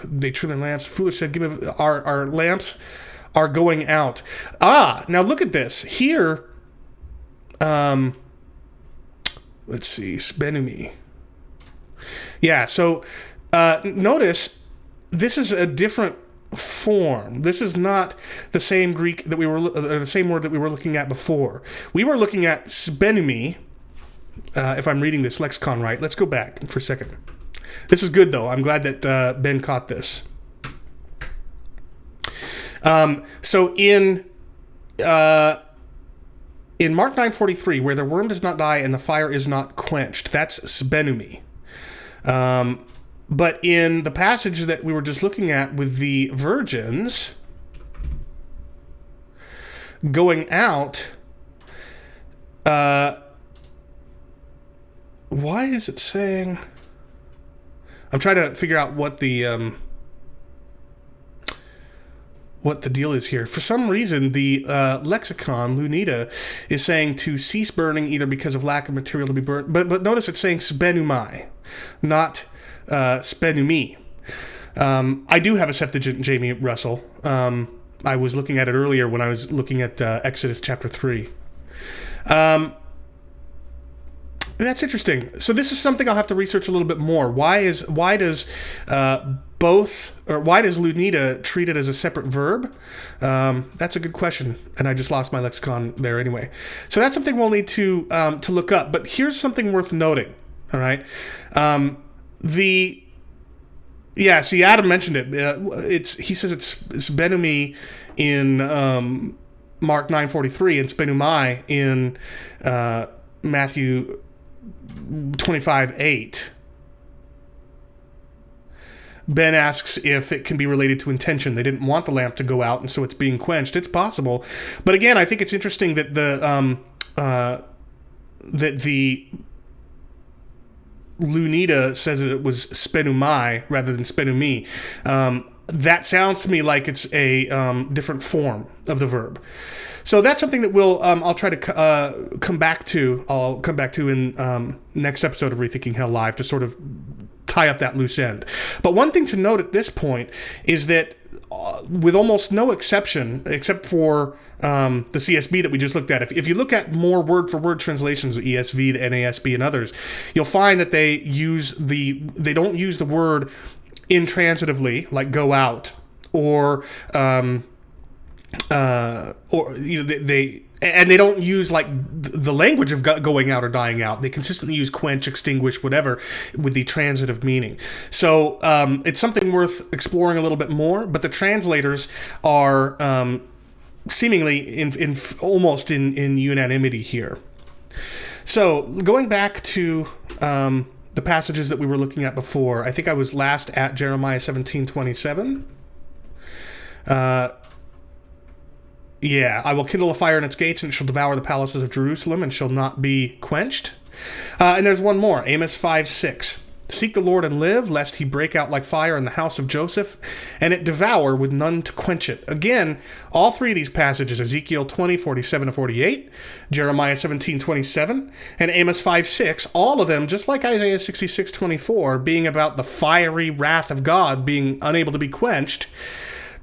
They trim their lamps. The foolish said, give me our lamps are going out. Now look at this. Here, let's see, Sbenumi. Yeah, so notice this is a different form. This is not the same Greek that the same word that we were looking at before. We were looking at Sbenumi, if I'm reading this lexicon right. Let's go back for a second. This is good, though. I'm glad that Ben caught this. So in Mark 9:43, where the worm does not die and the fire is not quenched, that's Sbenumi. But in the passage that we were just looking at with the virgins going out, why is it saying... I'm trying to figure out what the deal is here. For some reason, the lexicon, Lunita, is saying to cease burning either because of lack of material to be burnt. But notice it's saying sbenumai, not spenumi. I do have a Septuagint, Jamie Russell. I was looking at it earlier when I was looking at Exodus chapter 3. That's interesting. So this is something I'll have to research a little bit more. Why does lunita treat it as a separate verb? That's a good question, and I just lost my lexicon there anyway. So that's something we'll need to look up. But here's something worth noting. All right, see, Adam mentioned it. He says it's benumi in Mark 9:43 and spenumai in Matthew 25:8. Ben asks if it can be related to intention. They didn't want the lamp to go out, and so it's being quenched. It's possible, but again, I think it's interesting that the Lunita says that it was spenumai rather than spenumi. That sounds to me like it's a different form of the verb. So that's something that I'll try to come back to. I'll come back to in next episode of Rethinking Hell Live to sort of tie up that loose end. But one thing to note at this point is that with almost no exception, except for the CSB that we just looked at, if you look at more word-for-word translations of ESV, the NASB, and others, you'll find that they don't use the word intransitively, like go out, or they don't use like the language of going out or dying out. They consistently use quench, extinguish, whatever, with the transitive meaning. So it's something worth exploring a little bit more. But the translators are seemingly in almost in unanimity here. So going back to the passages that we were looking at before, I think I was last at Jeremiah 17:27. I will kindle a fire in its gates, and it shall devour the palaces of Jerusalem, and shall not be quenched. And there's one more, Amos 5:6. Seek the Lord and live, lest he break out like fire in the house of Joseph, and it devour with none to quench it. Again, all three of these passages, Ezekiel 20:47-48, Jeremiah 17:27, and Amos 5:6, all of them, just like Isaiah 66:24, being about the fiery wrath of God being unable to be quenched,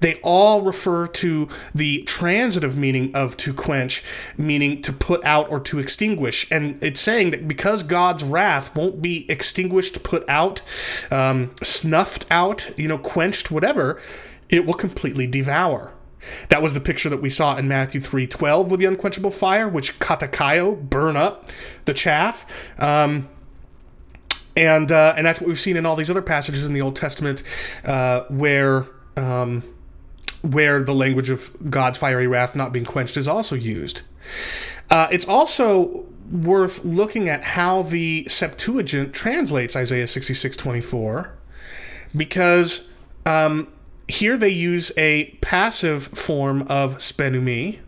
they all refer to the transitive meaning of to quench, meaning to put out or to extinguish. And it's saying that because God's wrath won't be extinguished, put out, snuffed out, quenched, whatever, it will completely devour. That was the picture that we saw in Matthew 3:12 with the unquenchable fire, which katakaio, burn up the chaff. And that's what we've seen in all these other passages in the Old Testament where the language of God's fiery wrath not being quenched is also used. It's also worth looking at how the Septuagint translates Isaiah 66:24, because here they use a passive form of spenumi,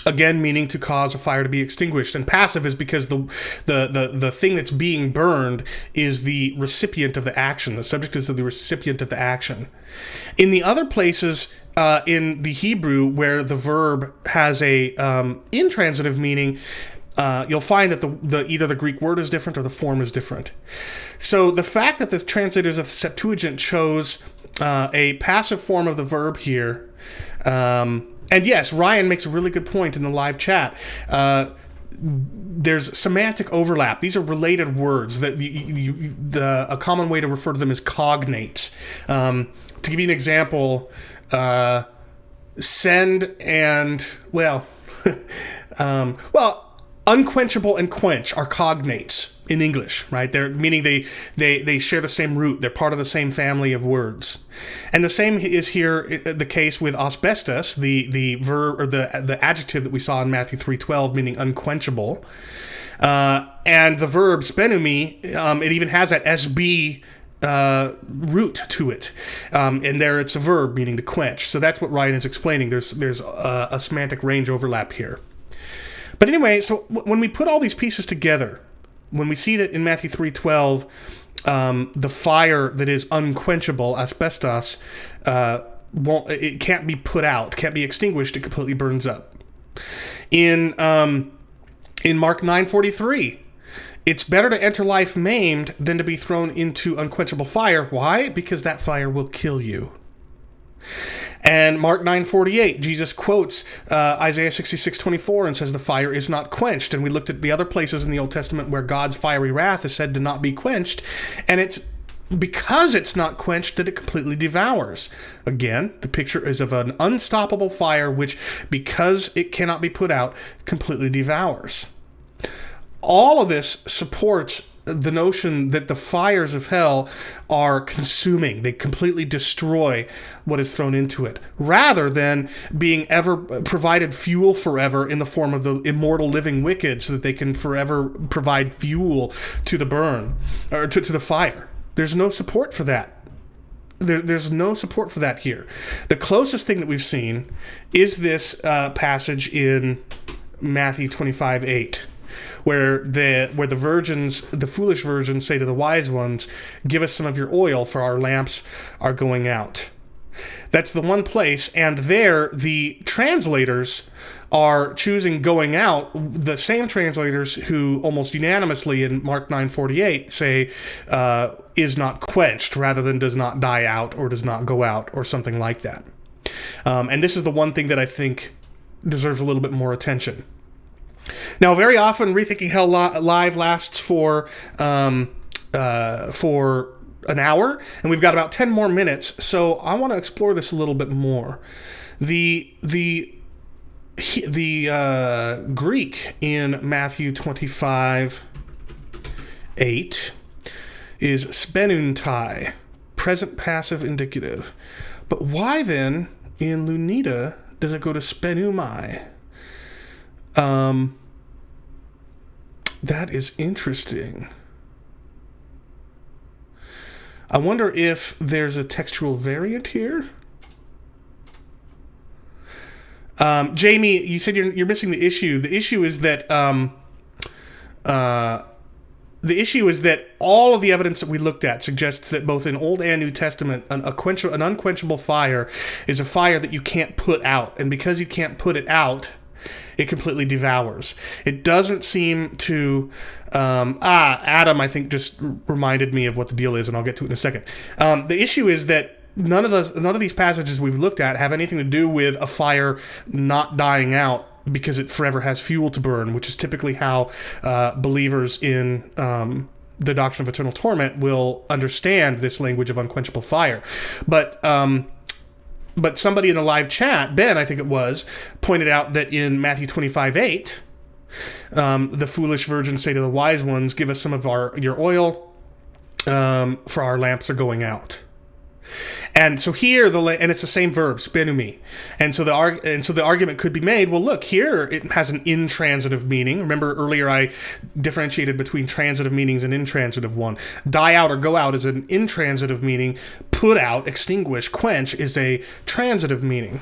again meaning to cause a fire to be extinguished. And passive is because the thing that's being burned is the recipient of the action. The subject is the recipient of the action. In the other places in the Hebrew where the verb has a intransitive meaning, you'll find that either the Greek word is different or the form is different. So the fact that the translators of Septuagint chose a passive form of the verb here, and yes, Ryan makes a really good point in the live chat. There's semantic overlap. These are related words. A common way to refer to them is cognates. To give you an example, send and, unquenchable and quench are cognates in English, right? They're meaning they share the same root. They're part of the same family of words. And the same is here the case with asbestos, the verb or the adjective that we saw in Matthew 3:12, meaning unquenchable. And the verb spenumi, it even has that SB root to it, and there it's a verb meaning to quench. So that's what Ryan is explaining. There's a semantic range overlap here. But anyway, so when we put all these pieces together, when we see that in Matthew 3:12, the fire that is unquenchable, asbestos, it can't be put out, can't be extinguished, it completely burns up. In Mark 9:43, it's better to enter life maimed than to be thrown into unquenchable fire. Why? Because that fire will kill you. And Mark 9:48, Jesus quotes Isaiah 66:24 and says the fire is not quenched. And we looked at the other places in the Old Testament where God's fiery wrath is said to not be quenched. And it's because it's not quenched that it completely devours. Again, the picture is of an unstoppable fire which, because it cannot be put out, completely devours. All of this supports the notion that the fires of hell are consuming. They completely destroy what is thrown into it, rather than being ever provided fuel forever in the form of the immortal living wicked so that they can forever provide fuel to the burn, or to the fire. There's no support for that. There's no support for that here. The closest thing that we've seen is this passage in Matthew 25:8. Where the virgins, the foolish virgins, say to the wise ones, "Give us some of your oil, for our lamps are going out." That's the one place, and there the translators are choosing going out. The same translators who almost unanimously in Mark 9:48 say is not quenched, rather than does not die out or does not go out or something like that. And this is the one thing that I think deserves a little bit more attention. Now, very often, Rethinking Hell Live lasts for an hour, and we've got about 10 more minutes, so I want to explore this a little bit more. The Greek in Matthew 25:8 is spenuntai, present passive indicative. But why then, in Lunita, does it go to spenumai? That is interesting. I wonder if there's a textual variant here. Jamie, you said you're missing the issue. The issue is that all of the evidence that we looked at suggests that both in Old and New Testament, an unquenchable fire is a fire that you can't put out, and because you can't put it out, it completely devours. It doesn't seem to... Adam, I think, just reminded me of what the deal is, and I'll get to it in a second. The issue is that none of these passages we've looked at have anything to do with a fire not dying out because it forever has fuel to burn, which is typically how believers in the doctrine of eternal torment will understand this language of unquenchable fire. But somebody in the live chat, Ben, I think it was, pointed out that in Matthew 25:8, the foolish virgins say to the wise ones, "Give us some of your oil, for our lamps are going out." And so here, and it's the same verb, spenumi. And so the argument could be made, well, look, here it has an intransitive meaning. Remember earlier I differentiated between transitive meanings and intransitive one. Die out or go out is an intransitive meaning. Put out, extinguish, quench is a transitive meaning.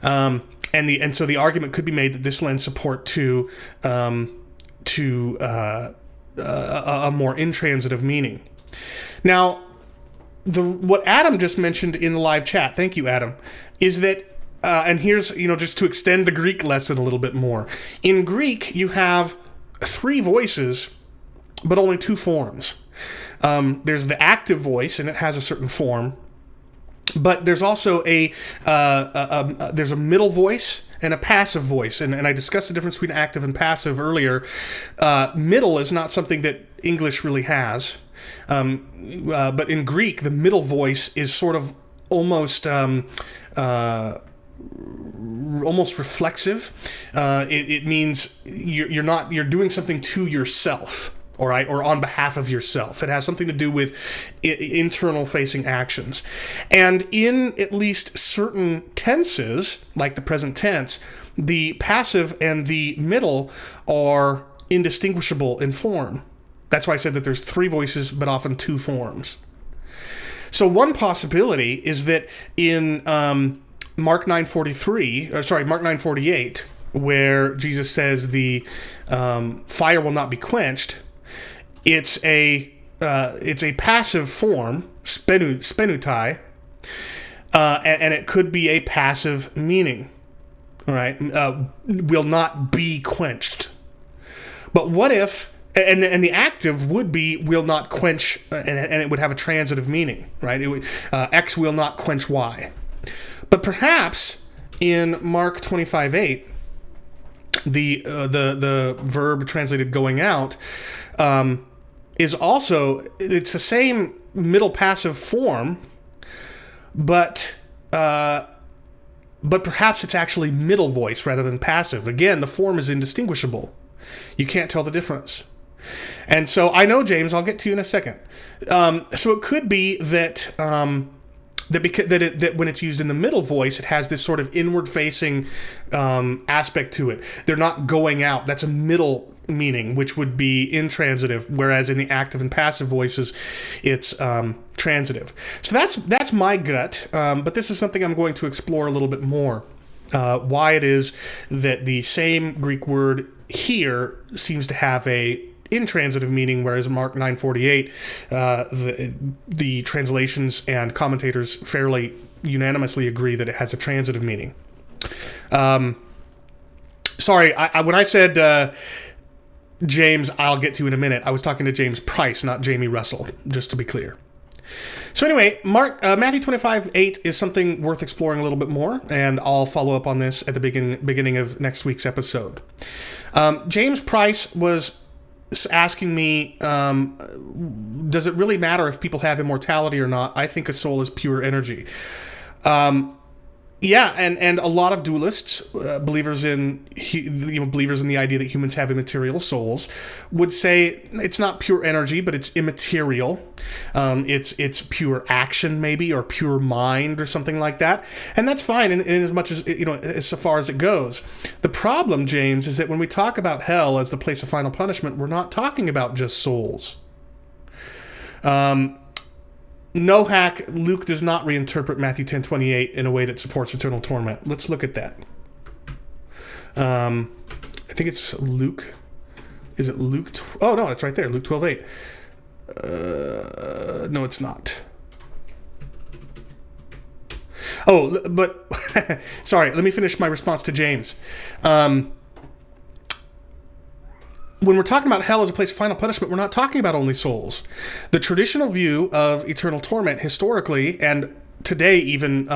And so the argument could be made that this lends support to a more intransitive meaning. Now, what Adam just mentioned in the live chat, thank you, Adam, is that, and here's, just to extend the Greek lesson a little bit more. In Greek, you have 3 voices, but only 2 forms. There's the active voice, and it has a certain form, but there's also there's a middle voice and a passive voice, and I discussed the difference between active and passive earlier. Middle is not something that English really has. But in Greek, the middle voice is sort of almost reflexive. It means you're doing something to yourself, all right, or on behalf of yourself. It has something to do with internal facing actions. And in at least certain tenses, like the present tense, the passive and the middle are indistinguishable in form. That's why I said that there's 3 voices, but often 2 forms. So one possibility is that in Mark 9:48, where Jesus says the fire will not be quenched, it's a passive form, spenutai, and it could be a passive meaning. All right, will not be quenched. But what if And the active would be will not quench, and it would have a transitive meaning, right? It would, X will not quench Y. But perhaps in Mark 25:8, the verb translated going out is also, it's the same middle passive form, but perhaps it's actually middle voice rather than passive. Again, the form is indistinguishable. You can't tell the difference. And so I know, James, I'll get to you in a second. So it could be that that when it's used in the middle voice, it has this sort of inward-facing aspect to it. They're not going out. That's a middle meaning, which would be intransitive, whereas in the active and passive voices, it's transitive. So that's my gut, but this is something I'm going to explore a little bit more. Why it is that the same Greek word here seems to have a intransitive meaning, whereas in Mark 9:48, the translations and commentators fairly unanimously agree that it has a transitive meaning. Sorry, when I said James, I'll get to in a minute, I was talking to James Price, not Jamie Russell, just to be clear. So anyway, Matthew 25:8 is something worth exploring a little bit more, and I'll follow up on this at the beginning of next week's episode. James Price was asking me, does it really matter if people have immortality or not? I think a soul is pure energy. Yeah, and a lot of dualists, believers in the idea that humans have immaterial souls, would say it's not pure energy, but it's immaterial. It's pure action, maybe, or pure mind, or something like that, and that's fine in as much as as far as it goes. The problem, James, is that when we talk about hell as the place of final punishment, we're not talking about just souls. No hack, Luke does not reinterpret Matthew 10:28 in a way that supports eternal torment. Let's look at that. I think it's Luke. Is it Luke? Oh, no, it's right there. Luke 12:8. No, it's not. Oh, but sorry, let me finish my response to James. When we're talking about hell as a place of final punishment, we're not talking about only souls. The traditional view of eternal torment historically, and today even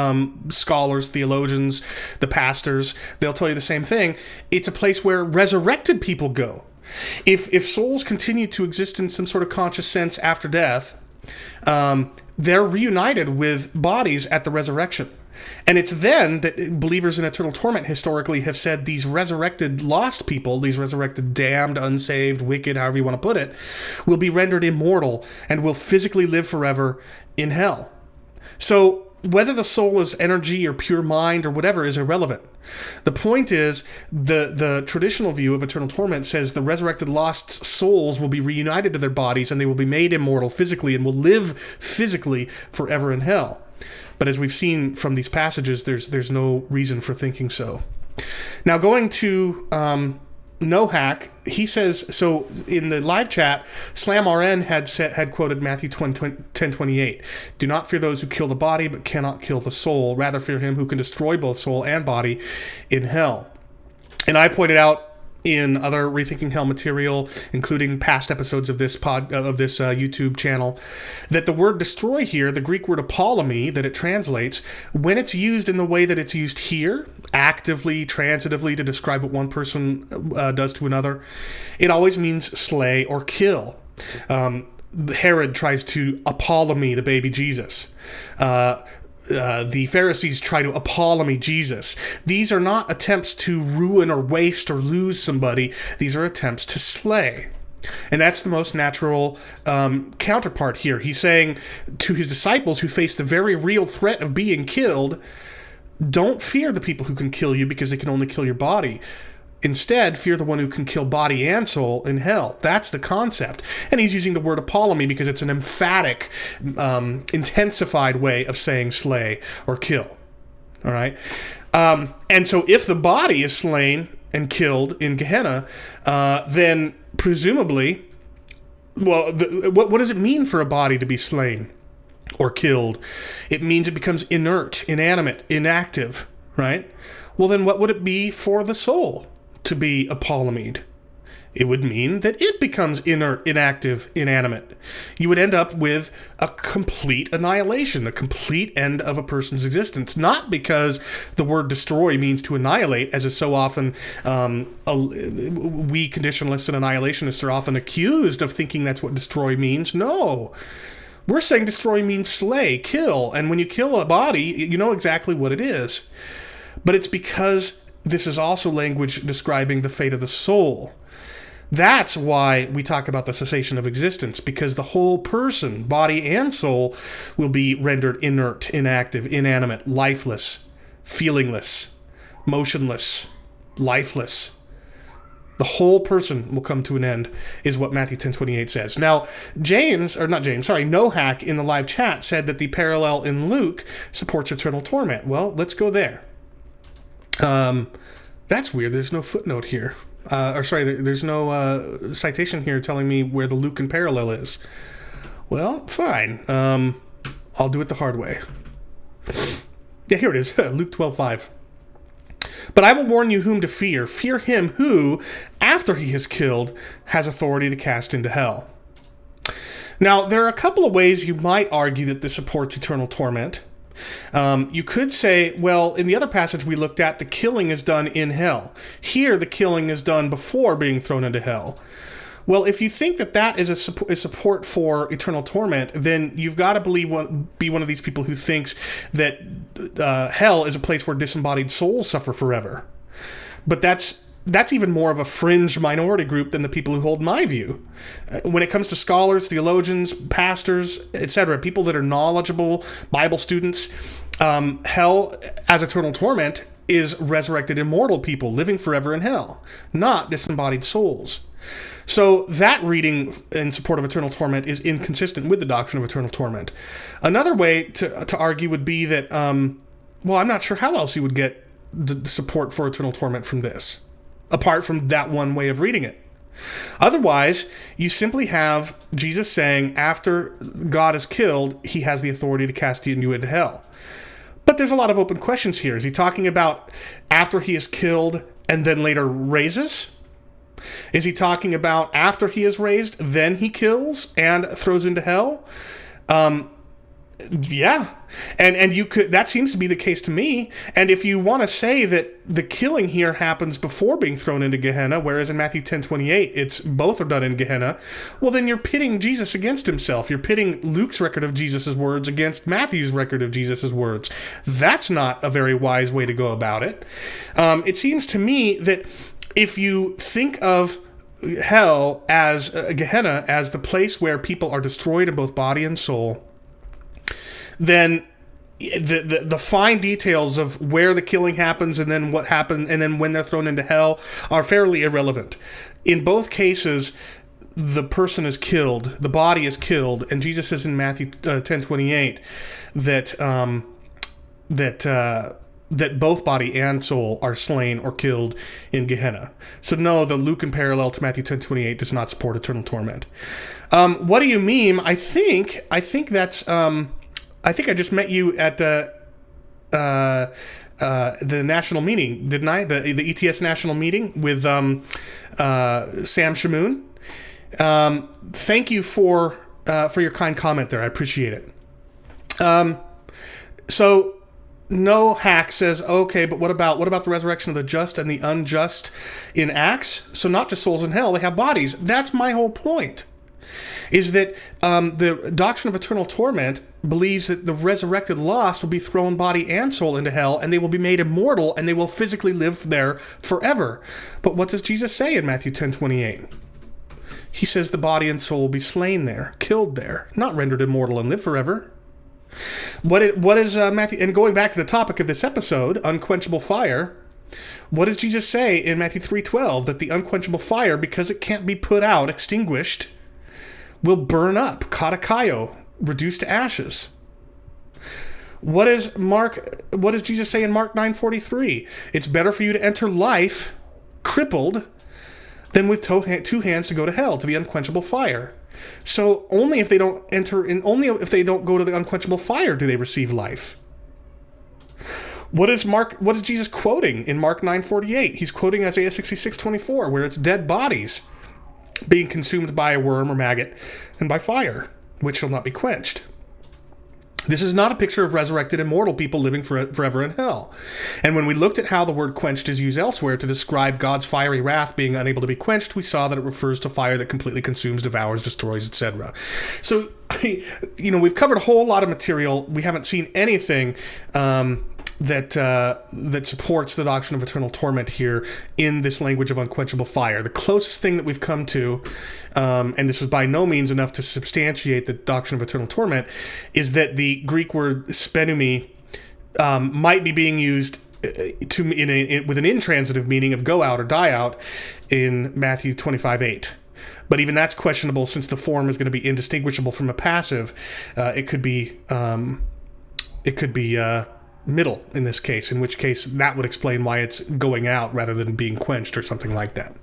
scholars, theologians, the pastors, they'll tell you the same thing. It's a place where resurrected people go. If souls continue to exist in some sort of conscious sense after death, they're reunited with bodies at the resurrection. And it's then that believers in eternal torment historically have said these resurrected lost people, these resurrected damned, unsaved, wicked, however you want to put it, will be rendered immortal and will physically live forever in hell. So whether the soul is energy or pure mind or whatever is irrelevant. The point is, the traditional view of eternal torment says the resurrected lost souls will be reunited to their bodies and they will be made immortal physically and will live physically forever in hell. But as we've seen from these passages, there's no reason for thinking so. Now, going to Nohack, he says, so in the live chat, SlamRN had quoted Matthew 10:28. Do not fear those who kill the body, but cannot kill the soul. Rather fear him who can destroy both soul and body in hell. And I pointed out in other Rethinking Hell material, including past episodes of this YouTube channel, that the word destroy here, the Greek word apolemy that it translates, when it's used in the way that it's used here, actively, transitively, to describe what one person does to another, it always means slay or kill. Herod tries to apolemy the baby Jesus. The Pharisees try to apolemy Jesus. These are not attempts to ruin or waste or lose somebody. These are attempts to slay. And that's the most natural counterpart here. He's saying to his disciples who face the very real threat of being killed, don't fear the people who can kill you because they can only kill your body. Instead, fear the one who can kill body and soul in hell. That's the concept. And he's using the word apolemy because it's an emphatic, intensified way of saying slay or kill. All right? And so if the body is slain and killed in Gehenna, then presumably, well, what does it mean for a body to be slain or killed? It means it becomes inert, inanimate, inactive, right? Well, then what would it be for the soul to be apolemied? It would mean that it becomes inert, inactive, inanimate. You would end up with a complete annihilation, the complete end of a person's existence. Not because the word destroy means to annihilate, as is so often, we conditionalists and annihilationists are often accused of thinking that's what destroy means. No. We're saying destroy means slay, kill. And when you kill a body, you know exactly what it is. But it's because this is also language describing the fate of the soul. That's why we talk about the cessation of existence, because the whole person, body and soul, will be rendered inert, inactive, inanimate, lifeless, feelingless, motionless, lifeless. The whole person will come to an end, is what Matthew 10:28 says. Now, Nohack in the live chat said that the parallel in Luke supports eternal torment. Well, let's go there. That's weird. There's no footnote here. There's no citation here telling me where the Lucan parallel is. Well, fine. I'll do it the hard way. Yeah, here it is. Luke 12:5. But I will warn you whom to fear. Fear him who, after he is killed, has authority to cast into hell. Now, there are a couple of ways you might argue that this supports eternal torment. You could say, well, in the other passage we looked at, the killing is done in hell. Here, the killing is done before being thrown into hell. Well, if you think that that is a support for eternal torment, then you've got to be one of these people who thinks that hell is a place where disembodied souls suffer forever. But that's even more of a fringe minority group than the people who hold my view. When it comes to scholars, theologians, pastors, etc., people that are knowledgeable, Bible students, hell as eternal torment is resurrected immortal people living forever in hell, not disembodied souls. So that reading in support of eternal torment is inconsistent with the doctrine of eternal torment. Another way to argue would be that, I'm not sure how else you would get the support for eternal torment from this, apart from that one way of reading it. Otherwise, you simply have Jesus saying after God is killed, he has the authority to cast you into hell. But there's a lot of open questions here. Is he talking about after he is killed and then later raises? Is he talking about after he is raised, then he kills and throws into hell? Yeah. And you could, that seems to be the case to me. And if you want to say that the killing here happens before being thrown into Gehenna, whereas in Matthew 10:28, it's both are done in Gehenna, well, then you're pitting Jesus against himself. You're pitting Luke's record of Jesus' words against Matthew's record of Jesus' words. That's not a very wise way to go about it. It seems to me that if you think of hell as Gehenna, as the place where people are destroyed in both body and soul, then the fine details of where the killing happens and then what happened and then when they're thrown into hell are fairly irrelevant. In both cases, the person is killed, the body is killed, and Jesus says in Matthew 10:28 that both body and soul are slain or killed in Gehenna. So no, the Lucan parallel to Matthew 10:28 does not support eternal torment. What do you mean? I think that's I think I just met you at the national meeting, didn't I? The ETS national meeting with Sam Shamoon. Thank you for your kind comment there. I appreciate it. So No Hack says, okay, but what about the resurrection of the just and the unjust in Acts? So not just souls in hell, they have bodies. That's my whole point, is that the doctrine of eternal torment believes that the resurrected lost will be thrown body and soul into hell, and they will be made immortal, and they will physically live there forever. But what does Jesus say in Matthew 10:28? He says the body and soul will be slain there, killed there, not rendered immortal and live forever. What is Matthew? And going back to the topic of this episode, unquenchable fire, what does Jesus say in Matthew 3:12? That the unquenchable fire, because it can't be put out, extinguished, will burn up, katakaio, reduced to ashes. What does Jesus say in Mark 9:43? It's better for you to enter life crippled than with two hands to go to hell, to the unquenchable fire. So only if they don't go to the unquenchable fire do they receive life. What is Jesus quoting in Mark 9:48? He's quoting Isaiah 66:24, where it's dead bodies being consumed by a worm or maggot, and by fire, which shall not be quenched. This is not a picture of resurrected immortal people living forever in hell. And when we looked at how the word quenched is used elsewhere to describe God's fiery wrath being unable to be quenched, we saw that it refers to fire that completely consumes, devours, destroys, etc. So, we've covered a whole lot of material. We haven't seen anything that supports the doctrine of eternal torment here in this language of unquenchable fire. The closest thing that we've come to, and this is by no means enough to substantiate the doctrine of eternal torment, is that the Greek word spenumi might be being used with an intransitive meaning of go out or die out in Matthew 25:8. But even that's questionable, since the form is going to be indistinguishable from a passive. It could be middle in this case, in which case that would explain why it's going out rather than being quenched or something like that.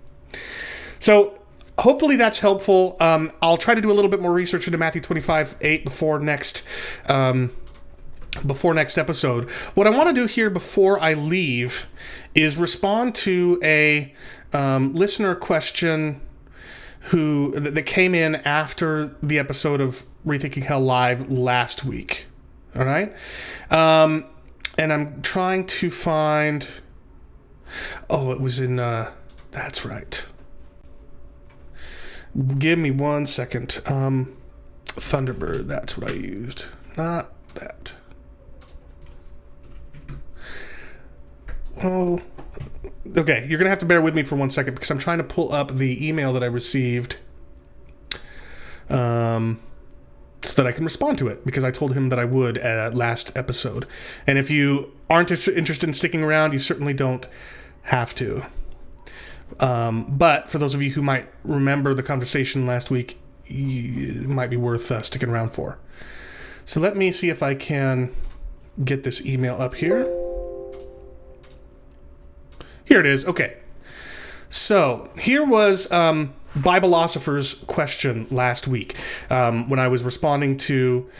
So hopefully that's helpful. I'll try to do a little bit more research into Matthew 25:8 before next episode. What I want to do here before I leave is respond to a listener question that came in after the episode of Rethinking Hell Live last week. All right? And I'm trying to find... Oh, it was in... that's right. Give me 1 second. Thunderbird, that's what I used. Not that. Well... Okay, you're going to have to bear with me for 1 second because I'm trying to pull up the email that I received so that I can respond to it, because I told him that I would last episode. And if you aren't interested in sticking around, you certainly don't have to. But for those of you who might remember the conversation last week, it might be worth sticking around for. So let me see if I can get this email up here. Here it is. Okay. So here was Bibleosopher's question last week when I was responding to,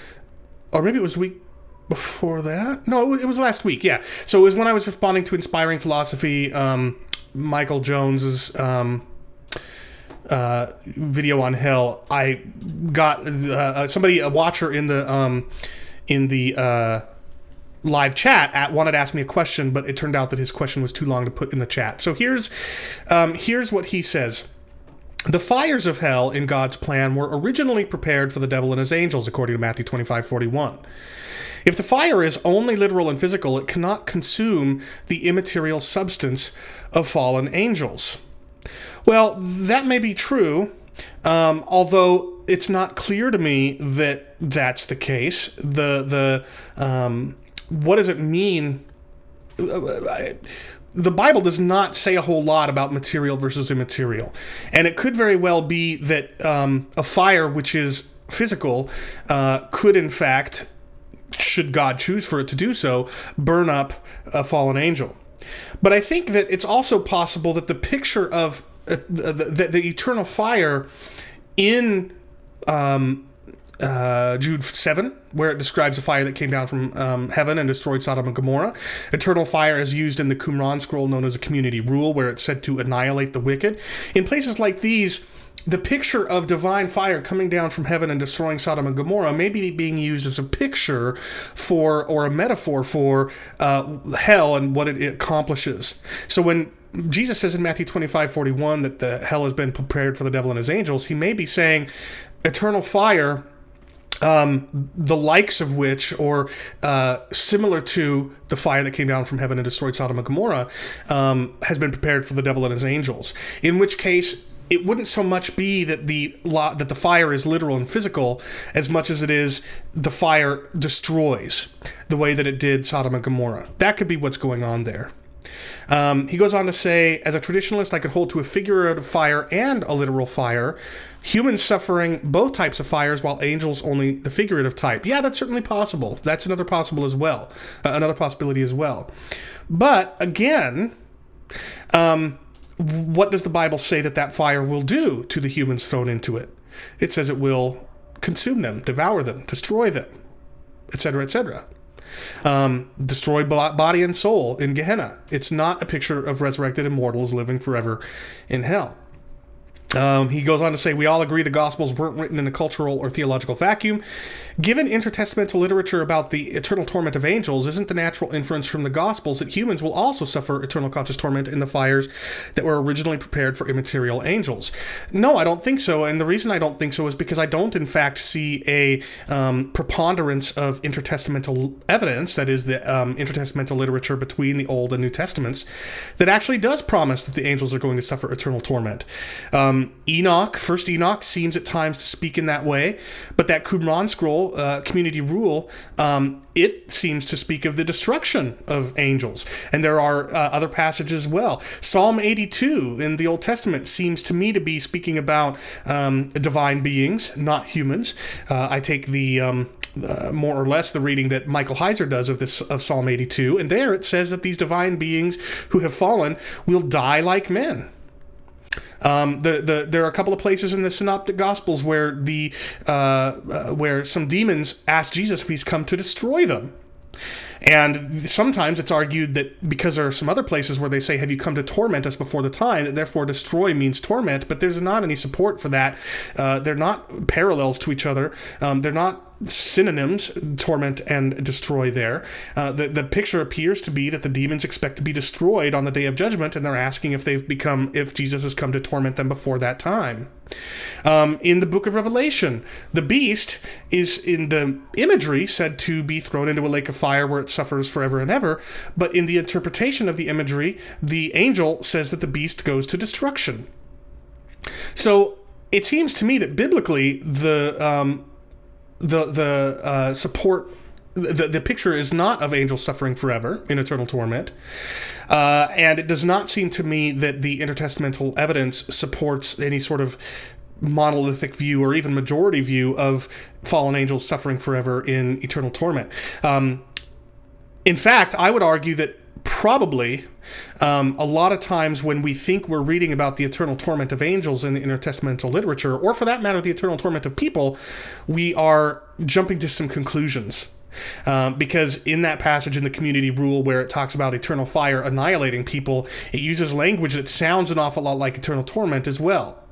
or maybe it was the week before that. No, it was last week. Yeah. So it was when I was responding to Inspiring Philosophy, Michael Jones's video on hell. I got a watcher in the live chat wanted to ask me a question, but it turned out that his question was too long to put in the chat. So here's what he says. The fires of hell in God's plan were originally prepared for the devil and his angels, according to Matthew 25:41. If the fire is only literal and physical, it cannot consume the immaterial substance of fallen angels. Well, that may be true, although it's not clear to me that that's the case. What does it mean? The Bible does not say a whole lot about material versus immaterial. And it could very well be that a fire which is physical could, in fact, should God choose for it to do so, burn up a fallen angel. But I think that it's also possible that the picture of the eternal fire in Jude 7, where it describes a fire that came down from heaven and destroyed Sodom and Gomorrah. Eternal fire is used in the Qumran scroll known as a community rule, where it's said to annihilate the wicked. In places like these, the picture of divine fire coming down from heaven and destroying Sodom and Gomorrah may be being used as a picture for, or a metaphor for, hell and what it accomplishes. So when Jesus says in Matthew 25:41 that the hell has been prepared for the devil and his angels, he may be saying eternal fire, the likes of which, or similar to the fire that came down from heaven and destroyed Sodom and Gomorrah, has been prepared for the devil and his angels. In which case, it wouldn't so much be that the fire is literal and physical, as much as it is the fire destroys the way that it did Sodom and Gomorrah. That could be what's going on there. He goes on to say, as a traditionalist, I could hold to a figurative fire and a literal fire, humans suffering both types of fires while angels only the figurative type. Yeah, that's certainly possible. That's another possibility as well. But again, what does the Bible say that fire will do to the humans thrown into it? It says it will consume them, devour them, destroy them, etc., etc. Destroy body and soul in Gehenna. It's not a picture of resurrected immortals living forever in hell. He goes on to say, we all agree the Gospels weren't written in a cultural or theological vacuum. Given intertestamental literature about the eternal torment of angels, isn't the natural inference from the Gospels that humans will also suffer eternal conscious torment in the fires that were originally prepared for immaterial angels? No, I don't think so. And the reason I don't think so is because I don't, in fact, see a preponderance of intertestamental evidence, that is, the intertestamental literature between the Old and New Testaments, that actually does promise that the angels are going to suffer eternal torment. First Enoch seems at times to speak in that way, but that Qumran scroll, community rule, it seems to speak of the destruction of angels. And there are other passages as well. Psalm 82 in the Old Testament seems to me to be speaking about divine beings, not humans. I take the more or less the reading that Michael Heiser does of Psalm 82, and there it says that these divine beings who have fallen will die like men. There are a couple of places in the Synoptic Gospels where where some demons ask Jesus if he's come to destroy them. And sometimes it's argued that because there are some other places where they say, have you come to torment us before the time, therefore destroy means torment, but there's not any support for that. They're not parallels to each other. They're not synonyms, torment and destroy there. The picture appears to be that the demons expect to be destroyed on the day of judgment, and they're asking if Jesus has come to torment them before that time. In the book of Revelation, the beast is in the imagery said to be thrown into a lake of fire where it suffers forever and ever, but in the interpretation of the imagery, the angel says that the beast goes to destruction. So it seems to me that biblically the picture is not of angels suffering forever in eternal torment, and it does not seem to me that the intertestamental evidence supports any sort of monolithic view or even majority view of fallen angels suffering forever in eternal torment. In fact, I would argue that probably a lot of times when we think we're reading about the eternal torment of angels in the intertestamental literature, or for that matter, the eternal torment of people, we are jumping to some conclusions. Because in that passage in the community rule where it talks about eternal fire annihilating people, it uses language that sounds an awful lot like eternal torment as well.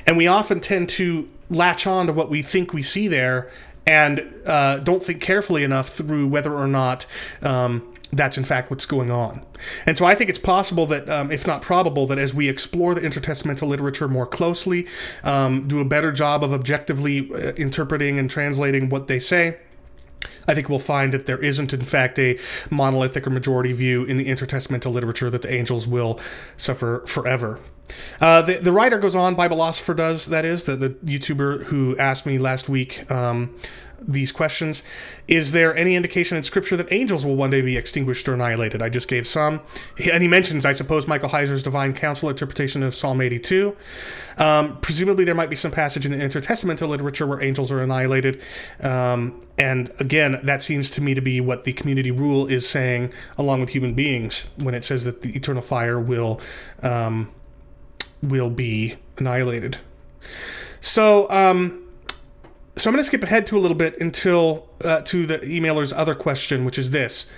And we often tend to latch on to what we think we see there and don't think carefully enough through whether or not that's in fact what's going on. And so I think it's possible that, if not probable, that as we explore the intertestamental literature more closely, do a better job of objectively interpreting and translating what they say, I think we'll find that there isn't, in fact, a monolithic or majority view in the intertestamental literature that the angels will suffer forever. The writer goes on, Bibleosopher does, that is, the YouTuber who asked me last week these questions. Is there any indication in Scripture that angels will one day be extinguished or annihilated? I just gave some. And he mentions, I suppose, Michael Heiser's Divine Counsel interpretation of Psalm 82. Presumably there might be some passage in the intertestamental literature where angels are annihilated. And again, that seems to me to be what the community rule is saying along with human beings when it says that the eternal fire will be annihilated. So I'm going to skip ahead to a little bit until to the emailer's other question, which is this.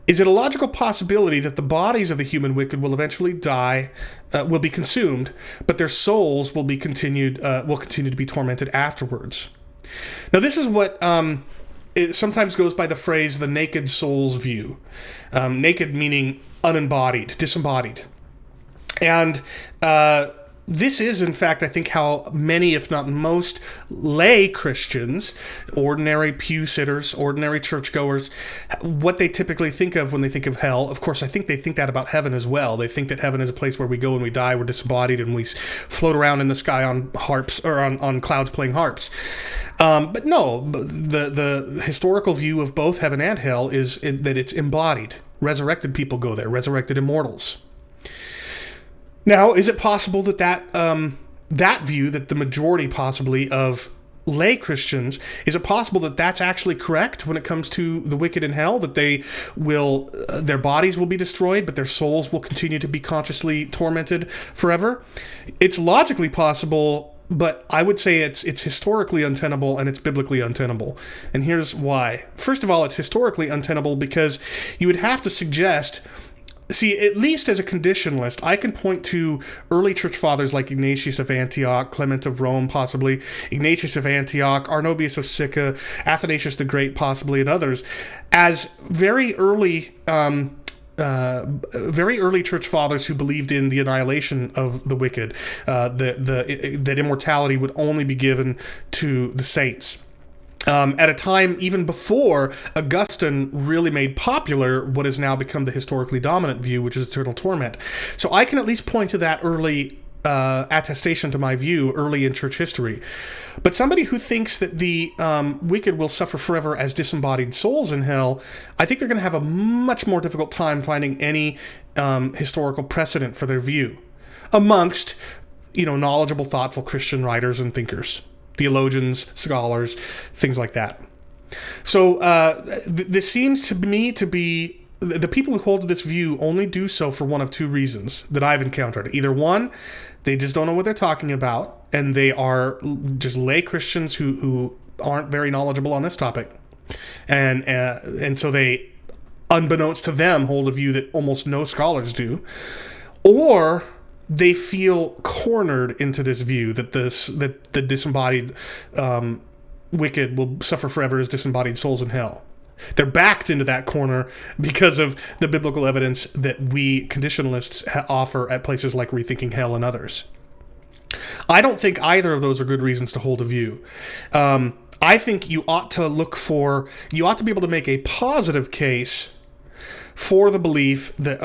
Is it a logical possibility that the bodies of the human wicked will eventually die, will be consumed, but their souls will continue to be tormented afterwards? Now, this is what it sometimes goes by the phrase the naked soul's view. Naked meaning unembodied, disembodied. And this is, in fact, I think how many, if not most, lay Christians, ordinary pew sitters, ordinary churchgoers, what they typically think of when they think of hell. Of course, I think they think that about heaven as well. They think that heaven is a place where we go and we die, we're disembodied, and we float around in the sky on harps or on clouds playing harps. But no, the historical view of both heaven and hell is that it's embodied. Resurrected people go there, resurrected immortals. Now, is it possible that that view, that the majority possibly of lay Christians, is it possible that that's actually correct when it comes to the wicked in hell, that their bodies will be destroyed, but their souls will continue to be consciously tormented forever? It's logically possible, but I would say it's historically untenable and it's biblically untenable. And here's why. First of all, it's historically untenable because you would have to suggest See, at least as a conditionalist, I can point to early church fathers like Ignatius of Antioch, Clement of Rome, possibly, Ignatius of Antioch, Arnobius of Sicca, Athanasius the Great, possibly, and others, as very early church fathers who believed in the annihilation of the wicked, that immortality would only be given to the saints. At a time even before Augustine really made popular what has now become the historically dominant view, which is eternal torment. So I can at least point to that early attestation to my view early in church history. But somebody who thinks that the wicked will suffer forever as disembodied souls in hell, I think they're going to have a much more difficult time finding any historical precedent for their view amongst, knowledgeable, thoughtful Christian writers and thinkers. Theologians, scholars, things like that. So this seems to me to be, the people who hold to this view only do so for one of two reasons that I've encountered. Either one, they just don't know what they're talking about, and they are just lay Christians who aren't very knowledgeable on this topic. And so they, unbeknownst to them, hold a view that almost no scholars do. Or they feel cornered into this view that the disembodied wicked will suffer forever as disembodied souls in hell. They're backed into that corner because of the biblical evidence that we conditionalists offer at places like Rethinking Hell and others. I don't think either of those are good reasons to hold a view. I think you ought to be able to make a positive case for the belief that,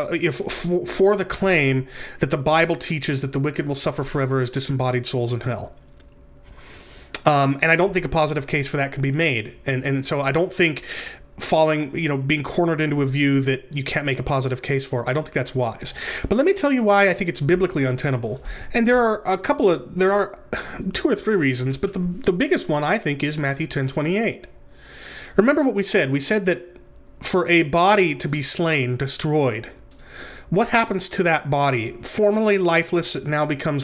for the claim that the Bible teaches that the wicked will suffer forever as disembodied souls in hell. And I don't think a positive case for that can be made. And so I don't think being cornered into a view that you can't make a positive case for, I don't think that's wise. But let me tell you why I think it's biblically untenable. And there are two or three reasons, but the biggest one I think is Matthew 10:28. Remember what we said. We said that for a body to be slain, destroyed, what happens to that body? Formerly lifeless, it now becomes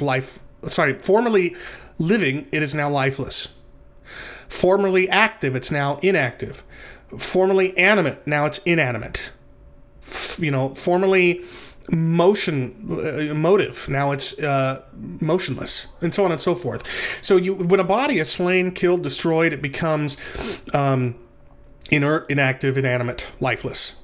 formerly living, it is now lifeless. Formerly active, it's now inactive. Formerly animate, now it's inanimate. Formerly motive, now it's motionless, and so on and so forth. So when a body is slain, killed, destroyed, it becomes inert, inactive, inanimate, lifeless.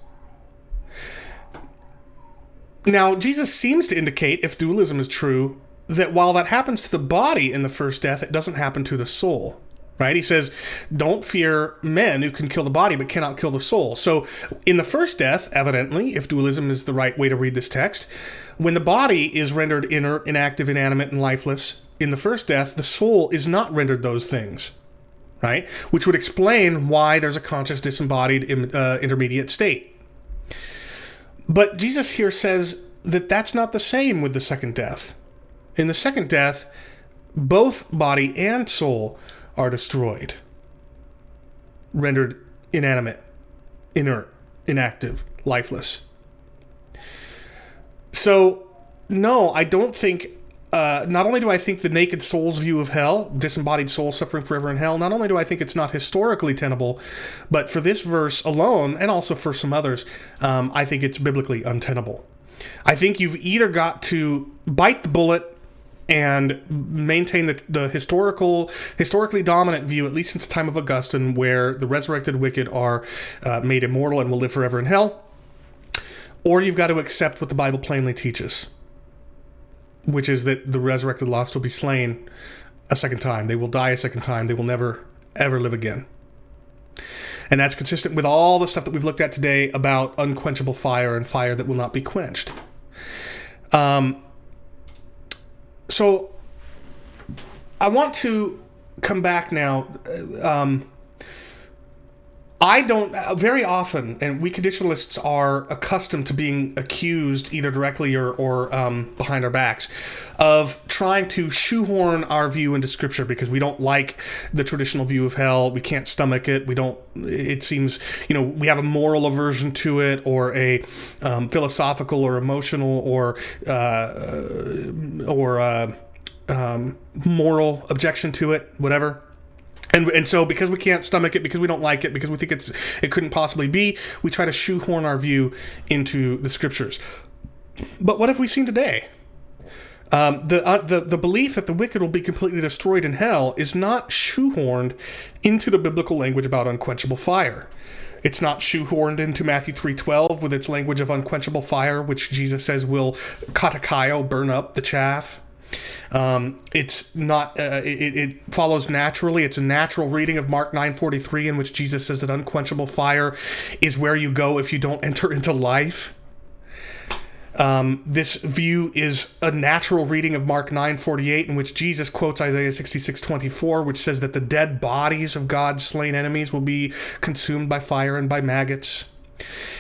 Now, Jesus seems to indicate, if dualism is true, that while that happens to the body in the first death, it doesn't happen to the soul. Right? He says, don't fear men who can kill the body but cannot kill the soul. So in the first death, evidently, if dualism is the right way to read this text, when the body is rendered inert, inactive, inanimate, and lifeless, in the first death, the soul is not rendered those things. Right? Which would explain why there's a conscious disembodied intermediate state. But Jesus here says that that's not the same with the second death. In the second death, both body and soul are destroyed, rendered inanimate, inert, inactive, lifeless. So, no, I don't think not only do I think the naked soul's view of hell, disembodied soul suffering forever in hell, not only do I think it's not historically tenable, but for this verse alone, and also for some others, I think it's biblically untenable. I think you've either got to bite the bullet and maintain the historically dominant view, at least since the time of Augustine, where the resurrected wicked are made immortal and will live forever in hell, or you've got to accept what the Bible plainly teaches, which is that the resurrected lost will be slain a second time. They will die a second time. They will never, ever live again. And that's consistent with all the stuff that we've looked at today about unquenchable fire and fire that will not be quenched. So I want to come back now. I don't, very often, and we conditionalists are accustomed to being accused, either directly or behind our backs, of trying to shoehorn our view into Scripture because we don't like the traditional view of hell. We can't stomach it. It seems, we have a moral aversion to it, or a philosophical or emotional or moral objection to it, whatever. And so because we can't stomach it, because we don't like it, because we think it couldn't possibly be, we try to shoehorn our view into the scriptures. But what have we seen today? The belief that the wicked will be completely destroyed in hell is not shoehorned into the biblical language about unquenchable fire. It's not shoehorned into Matthew 3:12 with its language of unquenchable fire, which Jesus says will katakaio, burn up the chaff. It's not. It follows naturally. It's a natural reading of Mark 9:43, in which Jesus says that unquenchable fire is where you go if you don't enter into life. This view is a natural reading of Mark 9:48, in which Jesus quotes Isaiah 66:24, which says that the dead bodies of God's slain enemies will be consumed by fire and by maggots.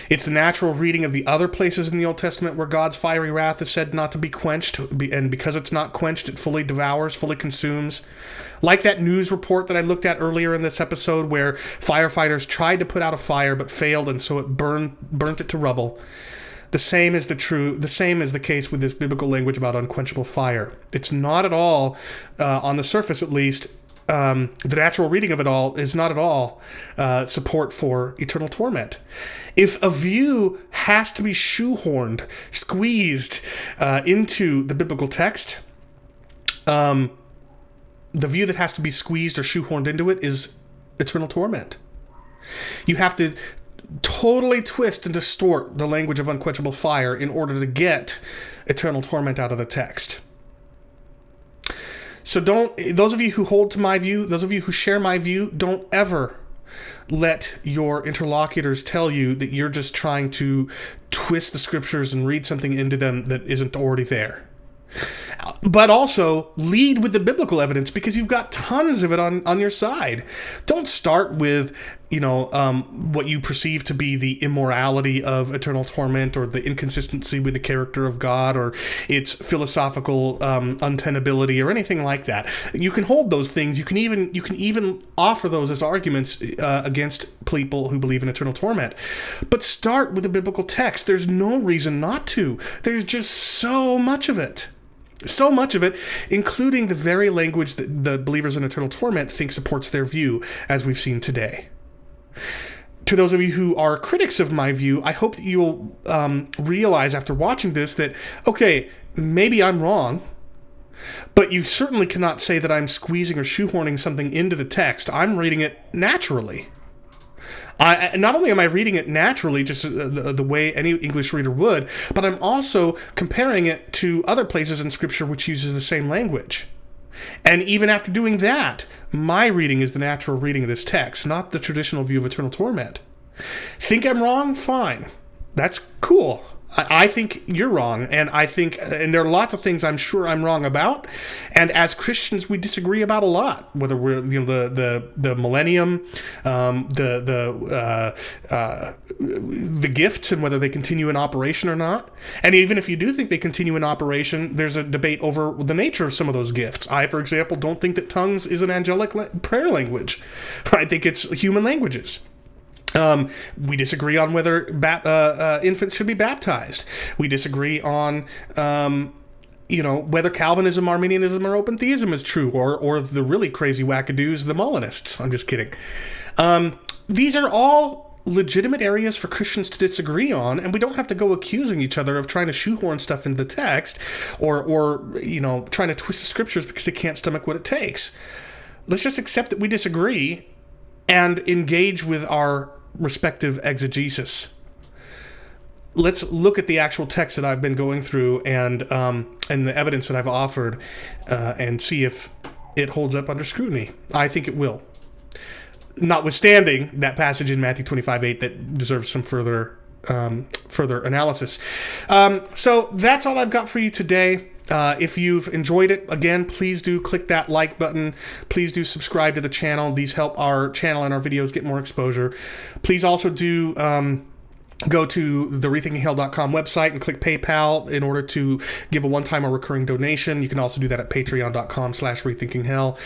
It's a natural reading of the other places in the Old Testament where God's fiery wrath is said not to be quenched, and because it's not quenched, it fully devours, fully consumes. Like that news report that I looked at earlier in this episode, where firefighters tried to put out a fire but failed, and so it burnt it to rubble. The same is the case with this biblical language about unquenchable fire. It's not at all, on the surface at least, the natural reading of it all is not at all support for eternal torment. If a view has to be shoehorned, squeezed into the biblical text, the view that has to be squeezed or shoehorned into it is eternal torment. You have to totally twist and distort the language of unquenchable fire in order to get eternal torment out of the text. So those of you who hold to my view, those of you who share my view, don't ever let your interlocutors tell you that you're just trying to twist the scriptures and read something into them that isn't already there. But also lead with the biblical evidence, because you've got tons of it on your side. Don't start with, what you perceive to be the immorality of eternal torment, or the inconsistency with the character of God, or its philosophical untenability, or anything like that. You can hold those things. You can even offer those as arguments against people who believe in eternal torment. But start with the biblical text. There's no reason not to. There's just so much of it. So much of it, including the very language that the believers in eternal torment think supports their view, as we've seen today. To those of you who are critics of my view, I hope that you'll realize after watching this that, okay, maybe I'm wrong, but you certainly cannot say that I'm squeezing or shoehorning something into the text. I'm reading it naturally. Not only am I reading it naturally, just the way any English reader would, but I'm also comparing it to other places in Scripture which uses the same language. And even after doing that, my reading is the natural reading of this text, not the traditional view of eternal torment. Think I'm wrong? Fine. That's cool. I think you're wrong, and there are lots of things I'm sure I'm wrong about, and as Christians we disagree about a lot, whether we're the millennium, the gifts and whether they continue in operation or not. And even if you do think they continue in operation, there's a debate over the nature of some of those gifts. I, for example, don't think that tongues is an angelic prayer language. I think it's human languages. We disagree on whether infants should be baptized. We disagree on, whether Calvinism, Arminianism, or open theism is true, or the really crazy wackadoos, the Molinists. I'm just kidding. These are all legitimate areas for Christians to disagree on, and we don't have to go accusing each other of trying to shoehorn stuff into the text, or trying to twist the scriptures because they can't stomach what it takes. Let's just accept that we disagree and engage with our respective exegesis. Let's look at the actual text that I've been going through and the evidence that I've offered and see if it holds up under scrutiny. I think it will. Notwithstanding that passage in Matthew 25:8 that deserves some further analysis. So that's all I've got for you today. If you've enjoyed it, again, please do click that like button. Please do subscribe to the channel. These help our channel and our videos get more exposure. Please also do go to the rethinkinghell.com website and click PayPal in order to give a one-time or recurring donation. You can also do that at patreon.com/rethinkinghell.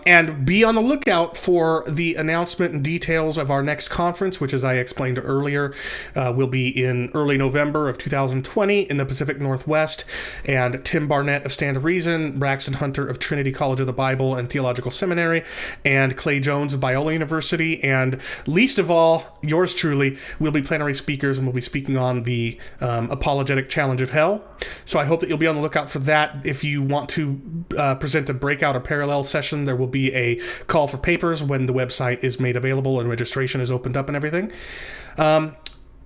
And be on the lookout for the announcement and details of our next conference, which, as I explained earlier, will be in early November of 2020 in the Pacific Northwest. And Tim Barnett of Stand to Reason, Braxton Hunter of Trinity College of the Bible and Theological Seminary, and Clay Jones of Biola University, and least of all, yours truly, will be plenary speakers, and we'll be speaking on the apologetic challenge of hell. So I hope that you'll be on the lookout for that. If you want to present a breakout or parallel session, there will be a call for papers when the website is made available and registration is opened up and everything. And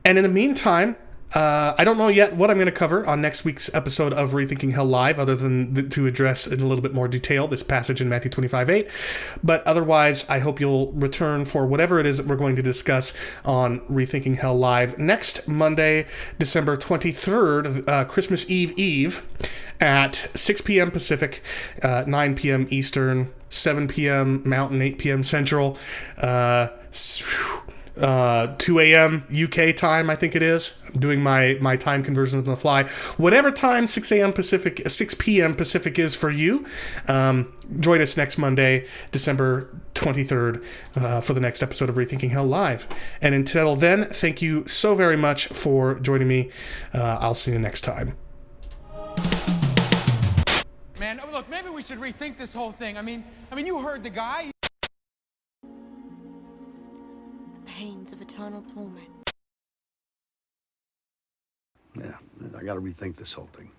in the meantime, I don't know yet what I'm going to cover on next week's episode of Rethinking Hell Live, other than to address in a little bit more detail this passage in Matthew 25:8. But otherwise, I hope you'll return for whatever it is that we're going to discuss on Rethinking Hell Live next Monday, December 23rd, Christmas Eve at 6 p.m. Pacific, 9 p.m. Eastern, 7 p.m. Mountain, 8 p.m. Central, 2 a.m. UK time, I think it is. I'm doing my time conversions on the fly. Whatever time 6 p.m. Pacific is for you, join us next Monday, December 23rd, for the next episode of Rethinking Hell Live. And until then, thank you so very much for joining me. I'll see you next time. Man, look, maybe we should rethink this whole thing. I mean, you heard the guy. Pains of eternal torment. Yeah, I gotta rethink this whole thing.